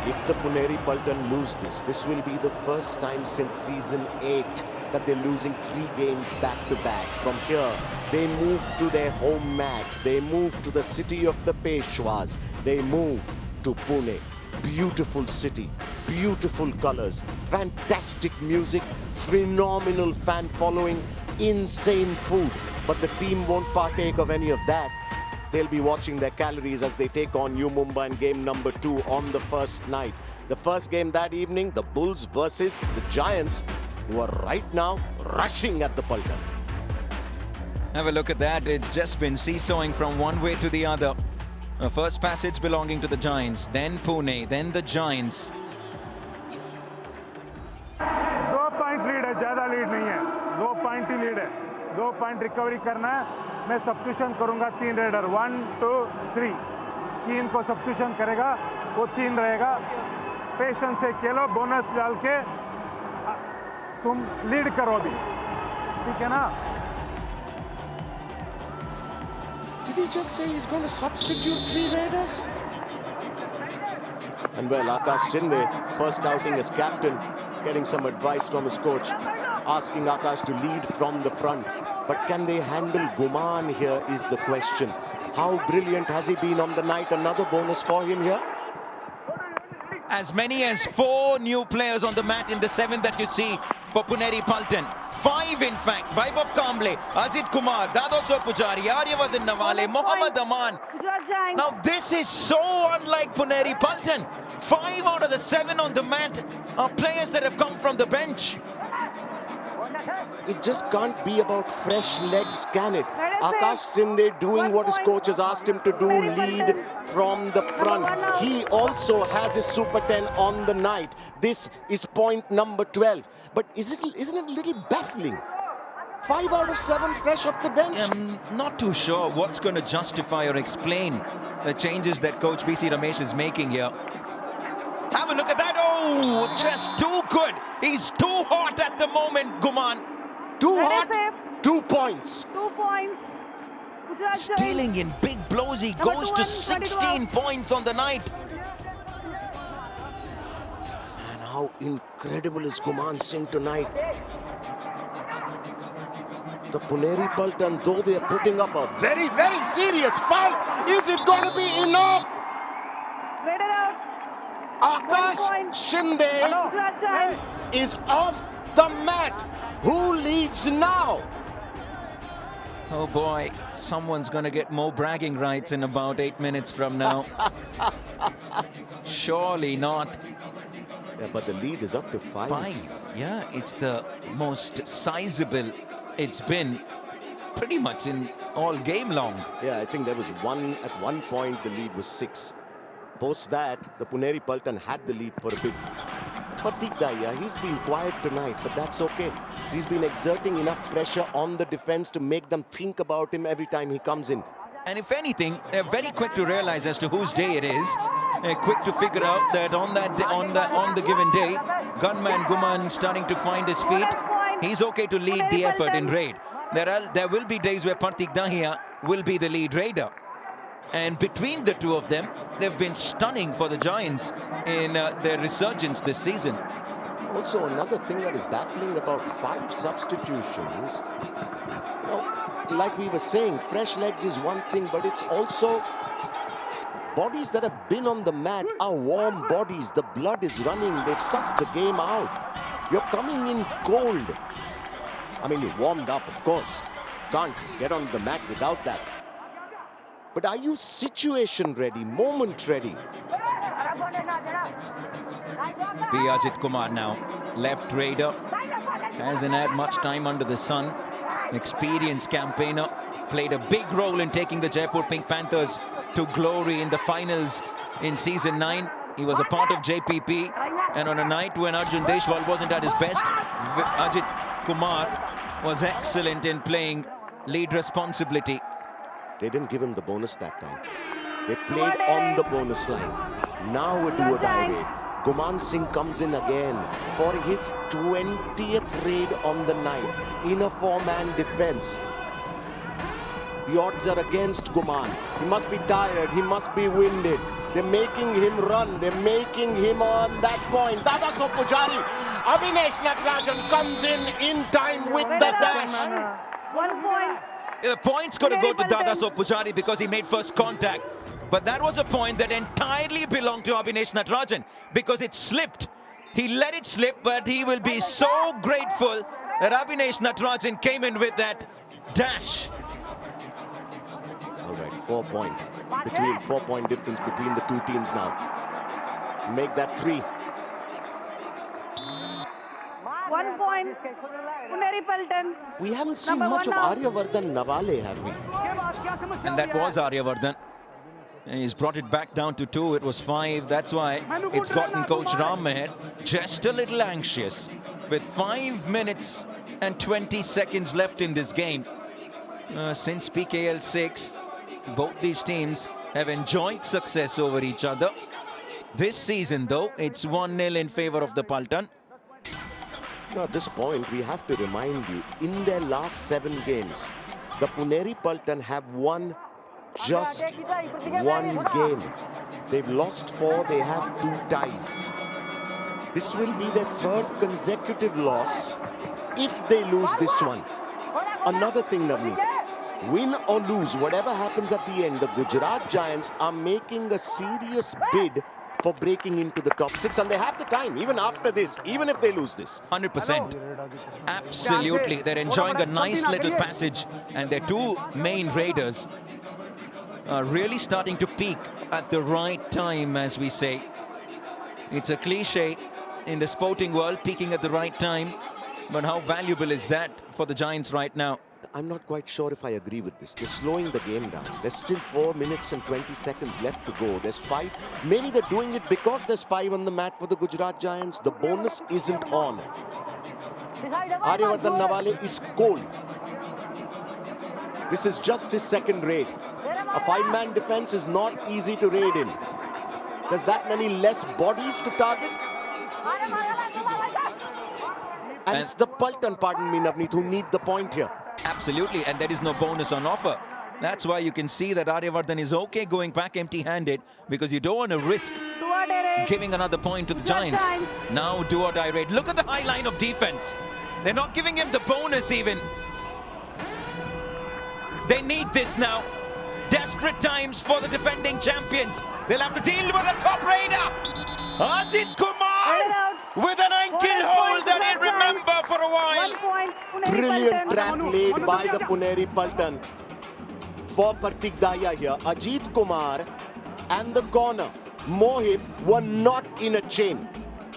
If the Puneri Paltan lose this will be the first time since season 8 that they're losing 3 games back-to-back. From here, they move to their home mat. They move to the city of the Peshwas. They move to Pune. Beautiful city, beautiful colors, fantastic music, phenomenal fan following, insane food. But the team won't partake of any of that. They'll be watching their calories as they take on New Mumbai in game number 2 on the first night. The first game that evening, the Bulls versus the Giants, who are right now rushing at the Paltan. Have a look at that. It's just been seesawing from one way to the other. First passage belonging to the Giants, then Pune, then the Giants. 2 point lead है, ज़्यादा lead नहीं है. 2 point ही lead है. 2 point recovery करना है. मैं substitution करूंगा 3 raider 1 2 3. 3 को सब्स्टिट्यूशन करेगा, वो 3 रहेगा. पेशेंस से खेलो, बोनस डाल के तुम लीड करो अभी, ठीक है ना? Did he just say he's going to substitute 3 raiders? And well, Akash Shinde, first outing as captain, getting some advice from his coach, asking Akash to lead from the front. But can they handle Guman here is the question. How brilliant has he been on the night? Another bonus for him here. As many as 4 new players on the mat in the 7 that you see for Puneri Paltan. 5 in fact. Vaibhav Kamble, Ajit Kumar, Dadoso Pujari, Aryavardhan Nawale, Mohammad Aman. Gujarat Giants. Now this is so unlike Puneri Paltan. 5 out of the 7 on the mat are players that have come from the bench. It just can't be about fresh legs, can it? Let us Akash say Shinde doing 1 what his point. coach has asked him to do, Puneri lead Paltan. from the front. Number 1 out. He also has his Super 10 on the night. This is point number 12. But isn't it a little baffling? 5 out of 7 fresh off the bench. I'm not too sure what's going to justify or explain the changes that coach BC Ramesh is making here. Have a look at that. Oh, just too good. He's too hot at the moment, Guman. Too Let us hot, say 2 points. 2 points. Gujarat Stealing Giants. in big blows. He Number goes 2 to and 22 16 points on the night. And how incredible is Guman Singh tonight? The Puneri Paltan, though they are putting up a very, very serious fight. Is it going to be enough? Raided out. 1 Akash point. Shinde Gujarat Giants. is off the mat. Who leads now? Oh boy, someone's going to get more bragging rights in about 8 minutes from now. Surely not. Yeah, but the lead is up to 5. 5. Yeah, it's the most sizable it's been pretty much in all game long. Yeah, I think there was at one point the lead was 6. Post that, the Puneri Paltan had the lead for a bit. Pratik Dahiya, he's been quiet tonight, but that's okay. He's been exerting enough pressure on the defense to make them think about him every time he comes in. And if anything, they're very quick to realize as to whose day it is. They're quick to figure out that on the given day, gunman Guman starting to find his feet. Bonus point. He's okay to lead Puneri the effort in Paltan. raid. There will be days where Pratik Dahiya will be the lead raider. And between the two of them, they've been stunning for the Giants in their resurgence this season. Also, another thing that is baffling about 5 substitutions, you know, like we were saying, fresh legs is one thing, but it's also bodies that have been on the mat are warm bodies. The blood is running. They've sussed the game out. You're coming in cold. I mean, you warmed up, of course. Can't get on the mat without that. But are you situation ready, moment ready? Be Ajit Kumar now, left raider, hasn't had much time under the sun. Experienced campaigner, played a big role in taking the Jaipur Pink Panthers to glory in the finals in season 9. He was a part of JPP, and on a night when Arjun Deshwal wasn't at his best, Ajit Kumar was excellent in playing lead responsibility. They didn't give him the bonus that time. They played on the bonus line. Now a do-or-die raid. Guman Singh comes in again for his 20th raid on the night in a 4-man defense. The odds are against Guman. He must be tired. He must be winded. They're making him run. They're making him on that point. Dadaso Pujari. Abhinesh Natarajan comes in time with the dash. 1 point. The point's got to go to Puneri Paltan. Dadaso Pujari because he made first contact. But that was a point that entirely belonged to Abhinesh Natarajan because it slipped. He let it slip, but he will be so grateful that Abhinesh Natarajan came in with that dash. All right, 4 point. 4-point difference between the two teams now. Make that 3. 1 point. Puneri Paltan. We haven't seen Number much of 1 out. Aryavardhan Nawale, have we? And that was Aryavardhan. And he's brought it back down to 2. It was 5. That's why it's gotten Coach Ram Meher just a little anxious. With 5 minutes and 20 seconds left in this game. Since PKL 6, both these teams have enjoyed success over each other. This season, though, it's 1-0 in favor of the Paltan. Now, at this point, we have to remind you, in their last 7 games, the Puneri Paltan have won just 1 game. They've lost 4, they have 2 ties. This will be their 3rd consecutive loss if they lose this one. Another thing, Navneet, win or lose, whatever happens at the end, the Gujarat Giants are making a serious bid for breaking into the top 6, and they have the time, even after this, even if they lose this. 100%. Absolutely. They're enjoying a nice little passage, and their 2 main raiders are really starting to peak at the right time, as we say. It's a cliche in the sporting world, peaking at the right time, but how valuable is that for the Giants right now? I'm not quite sure if I agree with this. They're slowing the game down. There's still 4 minutes and 20 seconds left to go. There's 5. Maybe they're doing it because there's 5 on the mat for the Gujarat Giants. The bonus isn't on. Aryavardhan Nawale is cold. This is just his 2nd raid. A 5-man defense is not easy to raid in. There's that many less bodies to target. And it's the Paltan, pardon me, Navneet, who need the point here. Absolutely, and there is no bonus on offer. That's why you can see that Aryavardhan is okay going back empty-handed, because you don't want to risk giving another point to the Giants. Now do or die raid. Look at the high line of defense. They're not giving him the bonus even. They need this now. Desperate times for the defending champions. They'll have to deal with a top raider. Ajit Kumar with an ankle hold that he'll remember for a while. 1 point, Puneri Brilliant Paltan. trap laid by the Puneri Paltan for Partik Dahiya here. Ajit Kumar and the corner, Mohit, were not in a chain.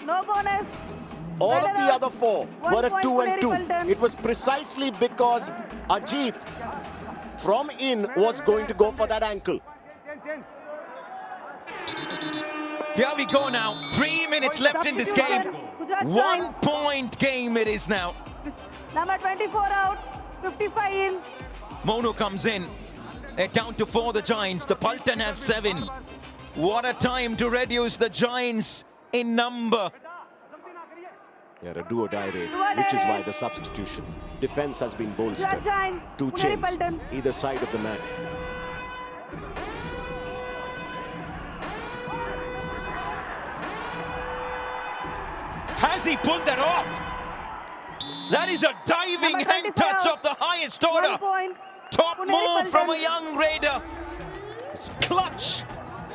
No bonus. All of the other 4 1 were at point, 2 and 2. Puneri Paltan. It was precisely because Ajit from in was going to go for that ankle. Here we go now. 3 minutes left in this game. Gujarat 1 Giants. point game it is now. Number 24 out, 55 in. Monu comes in. They're down to 4, the Giants. The Paltan have 7. What a time to reduce the Giants in number. Yeah, a do-or-die raid, which is why the substitution. Defense has been bolstered. Gujarat Giants, 2 Puneri chains, Paltan. either side of the mat. Has he pulled that off? That is a diving Number hand 25 touch out. of the highest 1 order. point. Top Puneri move from a Paltan. young raider. It's Clutch.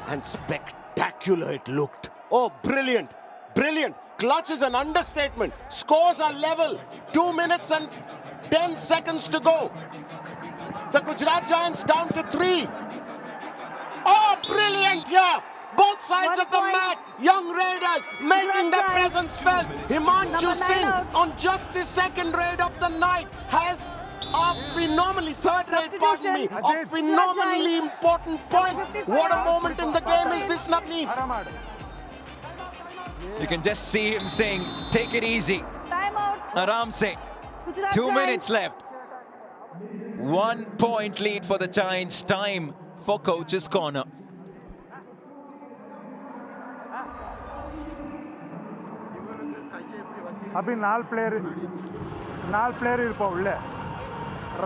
and spectacular it looked. Oh, brilliant, brilliant. Clutch is an understatement. Scores are level. 2 minutes and 10 seconds to go. The Gujarat Giants down to 3. Oh, brilliant here. Both sides 1 of the point. mat. Young Raiders making their Giants. presence felt. Himanshu Number 9 Singh out. on just his 2nd raid of the night has a phenomenally, 3rd raid, pardon me, a phenomenally Giants. important point. 55 What a out. moment in the game is this, Navneet? You can just see him saying, take it easy. Time out. Aram se. Gujarat 2 Giants. minutes left. 1 point lead for the Giants. Time for coach's corner. ಅಭಿ 4 player ಇರಪ್ಪ ಒಳ್ಳೆ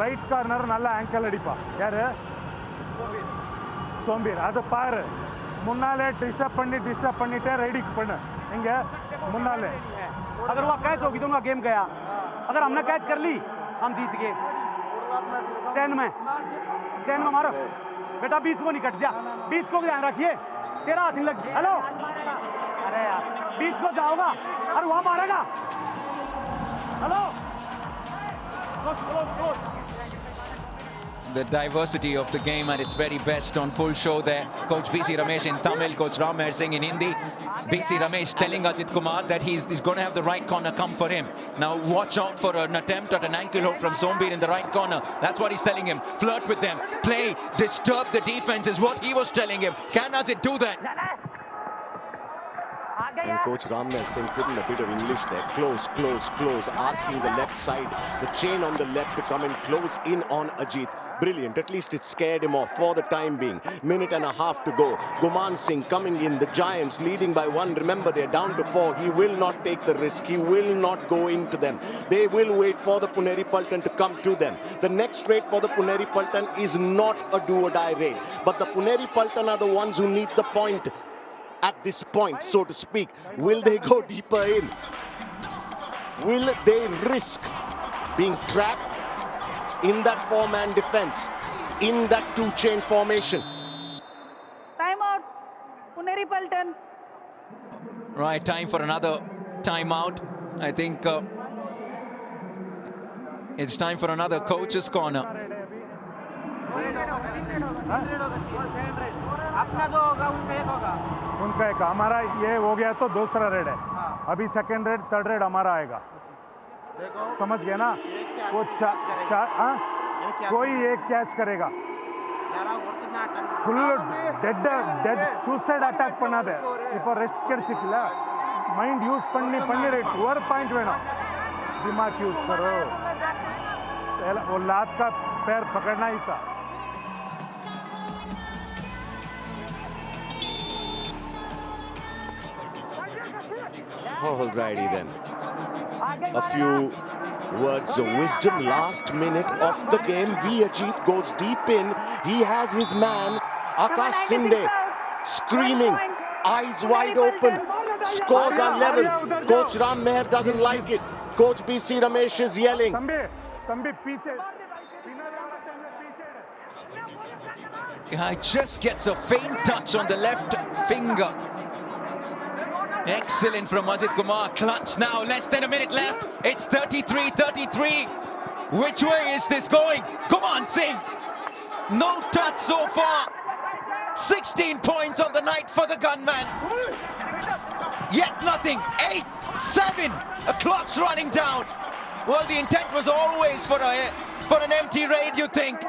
right corner நல்ல angle அடிப்பா யாரு சோம்பீர் அது பாரு முன்னாலே டிஸ்டர்ब பண்ணிட்டே ரைடிங் பண்ணு இங்க मुन्नाले अगर वो कैच होगी तो उनका गेम गया अगर हमने कैच कर ली हम जीत गए चैन में मारो बेटा बीच को नहीं कट जा बीच को ध्यान रखिए तेरा हाथ नहीं लग हेलो अरे यार बीच को जाओगा और वहां मारेगा hello The diversity of the game at its very best on full show there. Coach BC Ramesh in Tamil, Coach Ram Singh in Hindi. BC Ramesh telling Ajit Kumar that he's going to have the right corner come for him. Now watch out for an attempt at an ankle hold from Sombir in the right corner. That's what he's telling him. Flirt with them. Play. Disturb the defense is what he was telling him. Can Ajit do that? And Coach Ramnath Singh put in a bit of English there. Close, close, close. Asking the left side, the chain on the left to come and close in on Ajit. Brilliant. At least it scared him off for the time being. Minute and a half to go. Guman Singh coming in. The Giants leading by 1. Remember, they're down to 4. He will not take the risk. He will not go into them. They will wait for the Puneri Paltan to come to them. The next raid for the Puneri Paltan is not a do-or-die raid. But the Puneri Paltan are the ones who need the point at this point, so to speak. Will they go deeper in? Will they risk being trapped in that 4-man defense, in that 2-chain formation? Timeout. Puneri Paltan. Right, time for another timeout. I think it's time for another coach's corner. उनका एक हमारा ये हो गया तो दूसरा red है अभी सेकंड रेड थर्ड रेड हमारा आएगा समझ गए ना वो कोई एक कैच करेगा full dead dead suicide attack பண்ணாதே இப்போ ரெஸ்ட் கிடைச்சிக்கல மைண்ட் யூஸ் பண்ணி ரைட் ஒரு பாயிண்ட் வேணும் दिमाग यूज करो वो लात का पैर पकड़ना ही था Alrighty then. A few words of wisdom. Last minute of the game. Ajit goes deep in. He has his man, Akash Sinde, screaming, eyes wide open. Scores are level. Coach Ram Meher doesn't like it. Coach BC Ramesh is yelling. He just gets a faint touch on the left finger. Excellent from Ajit Kumar. Clutch now, less than a minute left. It's 33-33. Which way is this going? Guman Singh. No touch so far. 16 points on the night for the gunman. Yet nothing. 8, 7. The clock's running down. Well, the intent was always for an empty raid, you think.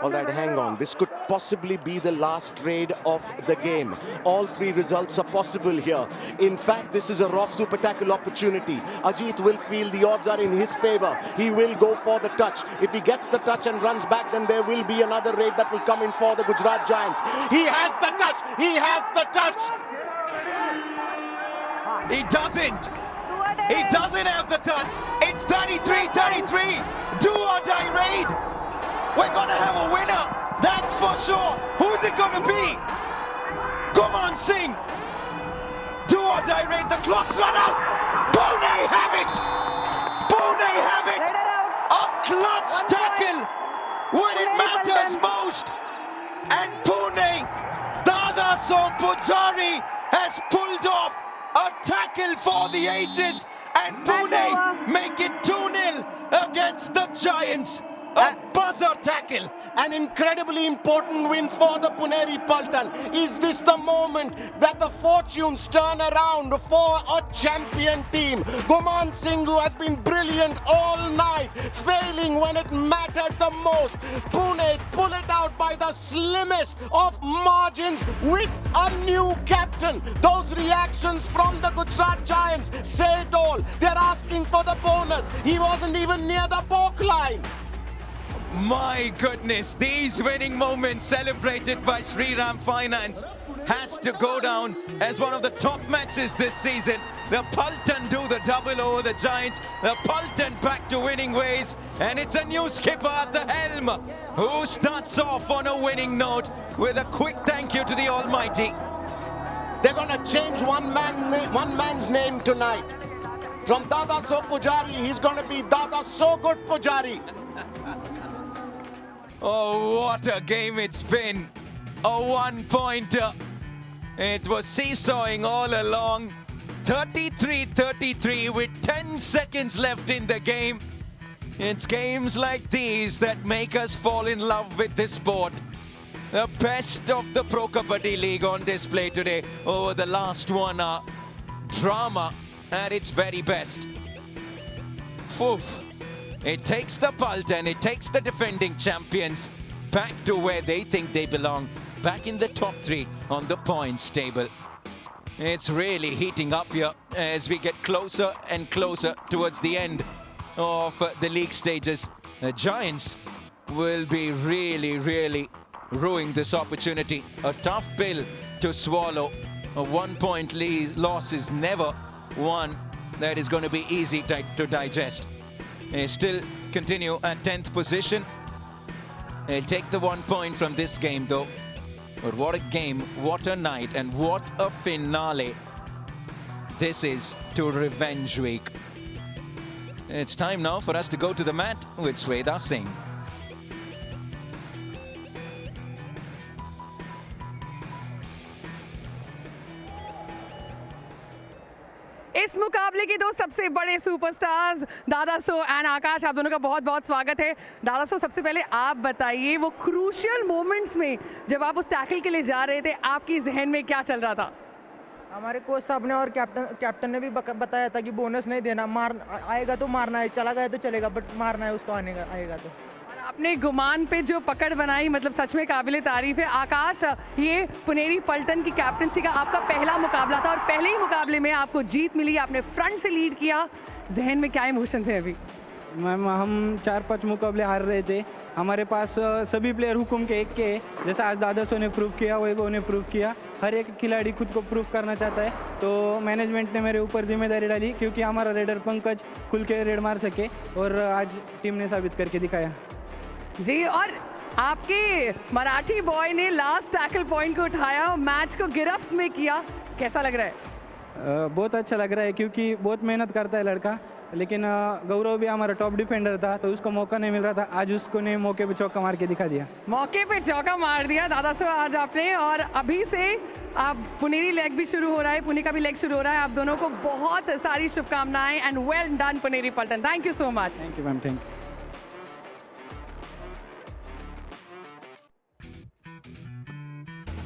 All right, hang on. This could possibly be the last raid of the game. All 3 results are possible here. In fact, this is a rough super tackle opportunity. Ajit will feel the odds are in his favor. He will go for the touch. If he gets the touch and runs back, then there will be another raid that will come in for the Gujarat Giants. He has the touch. He has the touch. He doesn't. He doesn't have the touch. It's 33-33. Do or die raid. We're going to have a winner. That's for sure. Who's it going to be? Guman Singh. Do or die raid. The clock's run out. Pune have it. Pune have it. A clutch tackle when it matters most. And Pune, Dada Pujari has pulled off a tackle for the ages. And Pune make it 2-0 against the Giants. A buzzer tackle. An incredibly important win for the Puneri Paltan. Is this the moment that the fortunes turn around for a champion team? Guman Singh, who has been brilliant all night, failing when it mattered the most. Pune pull it out by the slimmest of margins with a new captain. Those reactions from the Gujarat Giants say it all. They're asking for the bonus. He wasn't even near the balk line. My goodness, these winning moments celebrated by Shriram Finance has to go down as one of the top matches this season. The Paltan do the double over the Giants. The Paltan back to winning ways. And it's a new skipper at the helm who starts off on a winning note with a quick thank you to the Almighty. They're going to change one man's name tonight. From Dada So Pujari, he's going to be Dada So Good Pujari. Oh, what a game it's been. A one-pointer. It was seesawing all along. 33-33 with 10 seconds left in the game. It's games like these that make us fall in love with this sport. The best of the Pro Kabaddi League on display today over the last 1 hour. Drama at its very best. Oof. It takes the Paltan, it takes the defending champions back to where they think they belong, back in the top 3 on the points table. It's really heating up here as we get closer and closer towards the end of the league stages. The Giants will be really ruining this opportunity. A tough pill to swallow. A 1 point loss is never one that is going to be easy to digest. They still continue at 10th position. They'll take the 1 point from this game though. But what a game, what a night, and what a finale this is to Revenge Week. It's time now for us to go to the mat with Sweda Singh. इस मुकाबले के दो सबसे बड़े superstars दादा so and आकाश, आप दोनों का बहुत बहुत स्वागत है। दादा सो, सबसे पहले आप बताइए वो क्रूशियल मोमेंट्स में जब आप उस टैकल के लिए जा रहे थे, आपकी जहन में क्या चल रहा था? हमारे कोच साहब ने और कैप्टन ने भी बताया था कि बोनस नहीं देना, मार आएगा तो मारना है, चला गया तो चलेगा, बट मारना है उसको, आएगा तो। आपने गुमान पे जो पकड़ बनाई, मतलब सच में काबिले तारीफ है। आकाश, ये पुनेरी पल्टन की कैप्टनसी का आपका पहला मुकाबला था और पहले ही मुकाबले में आपको जीत मिली, आपने फ्रंट से लीड किया। जहन में क्या इमोशन थे अभी? मैम, हम 4-5 मुकाबले हार रहे थे, हमारे पास सभी प्लेयर हुकुम के एक के, जैसा आज दादा सो ने प्रूव किया, वैभव ने प्रूव किया। हर एक खिलाड़ी खुद को प्रूव करना चाहता है, तो मैनेजमेंट ने मेरे ऊपर जिम्मेदारी डाली क्योंकि हमारा रेडर पंकज खुल के रेड मार सके और आज टीम ने साबित करके दिखाया जी। और आपके मराठी बॉय ने लास्ट टैकल पॉइंट को उठाया और मैच को गिरफ्त में किया, कैसा लग रहा है? बहुत अच्छा लग रहा है क्योंकि बहुत मेहनत करता है लड़का, लेकिन गौरव भी हमारा टॉप डिफेंडर था तो उसको मौका नहीं मिल रहा था, आज उसको ने मौके पे चौका मार के दिखा दिया। मौके पे चौका मार दिया दादा सो आज आपने। और अभी से आप पुनेरी लेग भी शुरू हो रहा है, पुणे का भी लेग शुरू हो रहा है। आप दोनों को बहुत सारी शुभकामनाएं and well done Puneri Paltan. Thank you so much. Thank you ma'am, thank you.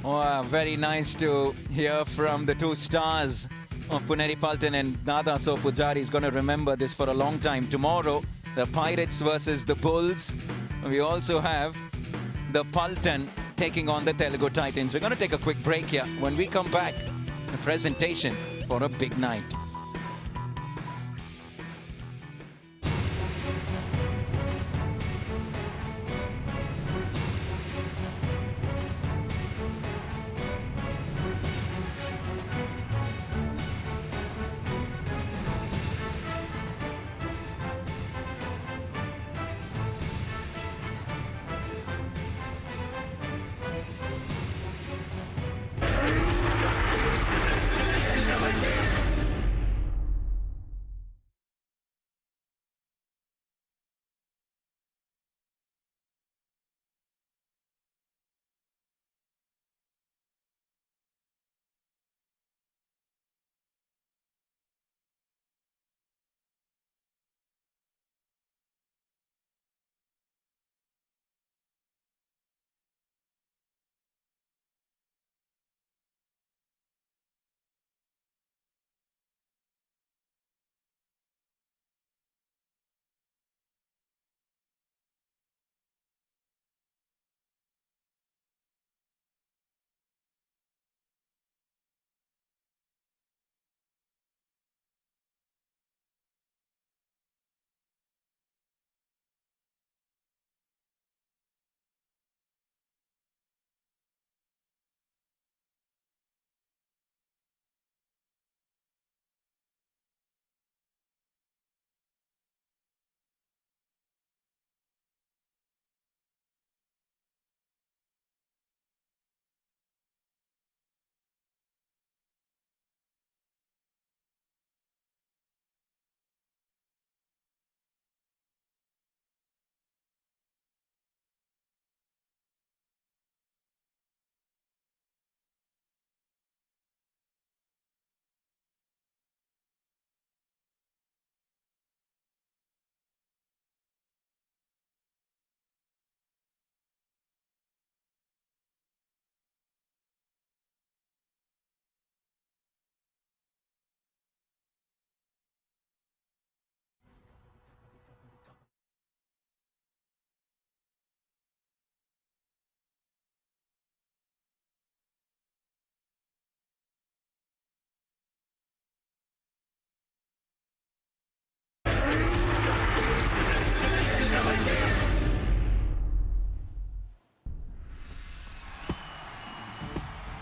Oh, very nice to hear from the two stars of Puneri Paltan, and Dada So Pujari is going to remember this for a long time. Tomorrow, the Pirates versus the Bulls. We also have the Paltan taking on the Telugu Titans. We're going to take a quick break here. When we come back, a presentation for a big night.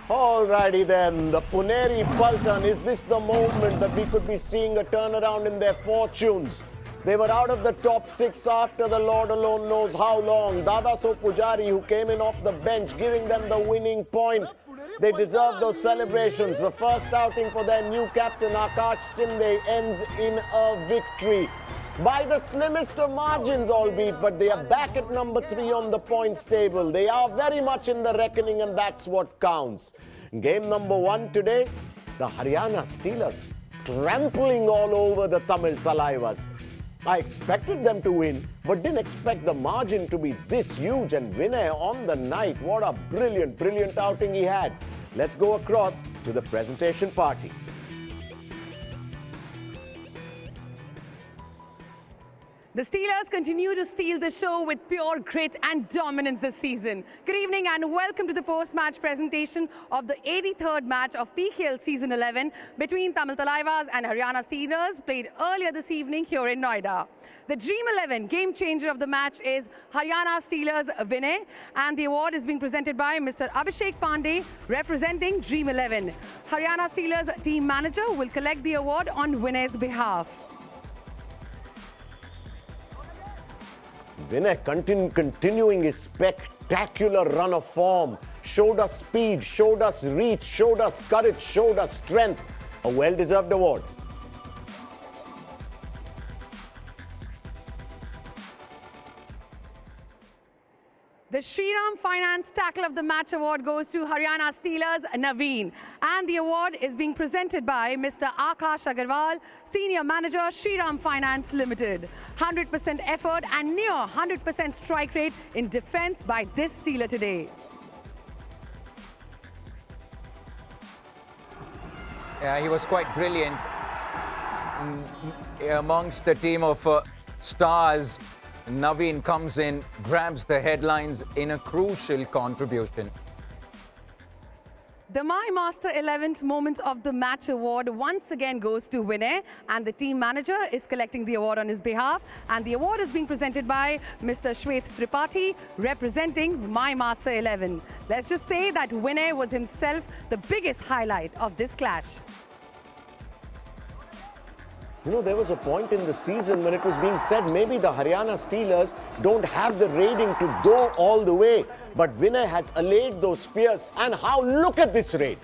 Alrighty then, the Puneri Paltan, is this the moment that we could be seeing a turnaround in their fortunes? They were out of the top 6 after the Lord alone knows how long. Dadaso Pujari, who came in off the bench, giving them the winning point. They deserve those celebrations. The first outing for their new captain, Akash Shinde, ends in a victory. By the slimmest of margins, albeit, but they are back at number 3 on the points table. They are very much in the reckoning, and that's what counts. Game number 1 today, the Haryana Steelers trampling all over the Tamil Talaivas. I expected them to win, but didn't expect the margin to be this huge. And Vinay on the night, what a brilliant, brilliant outing he had. Let's go across to the presentation party. The Steelers continue to steal the show with pure grit and dominance this season. Good evening and welcome to the post-match presentation of the 83rd match of PKL Season 11 between Tamil Talaivas and Haryana Steelers, played earlier this evening here in Noida. The Dream 11 game changer of the match is Haryana Steelers Vinay, and the award is being presented by Mr. Abhishek Pandey, representing Dream 11. Haryana Steelers team manager will collect the award on Vinay's behalf. Vinay continuing his spectacular run of form. Showed us speed, showed us reach, showed us courage, showed us strength. A well-deserved award. The Shriram Finance Tackle of the Match Award goes to Haryana Steelers Naveen, and the award is being presented by Mr. Akash Agarwal, Senior Manager, Shriram Finance Limited. 100% effort and near 100% strike rate in defense by this Steeler today. Yeah, he was quite brilliant amongst the team of stars. Naveen comes in, grabs the headlines in a crucial contribution. The My Master 11th Moment of the Match award once again goes to Vinay, and the team manager is collecting the award on his behalf, and the award is being presented by Mr. Shwet Tripathi, representing My Master 11. Let's just say that Vinay was himself the biggest highlight of this clash. You know, there was a point in the season when it was being said maybe the Haryana Steelers don't have the raiding to go all the way. But Vinay has allayed those fears. And how, look at this raid.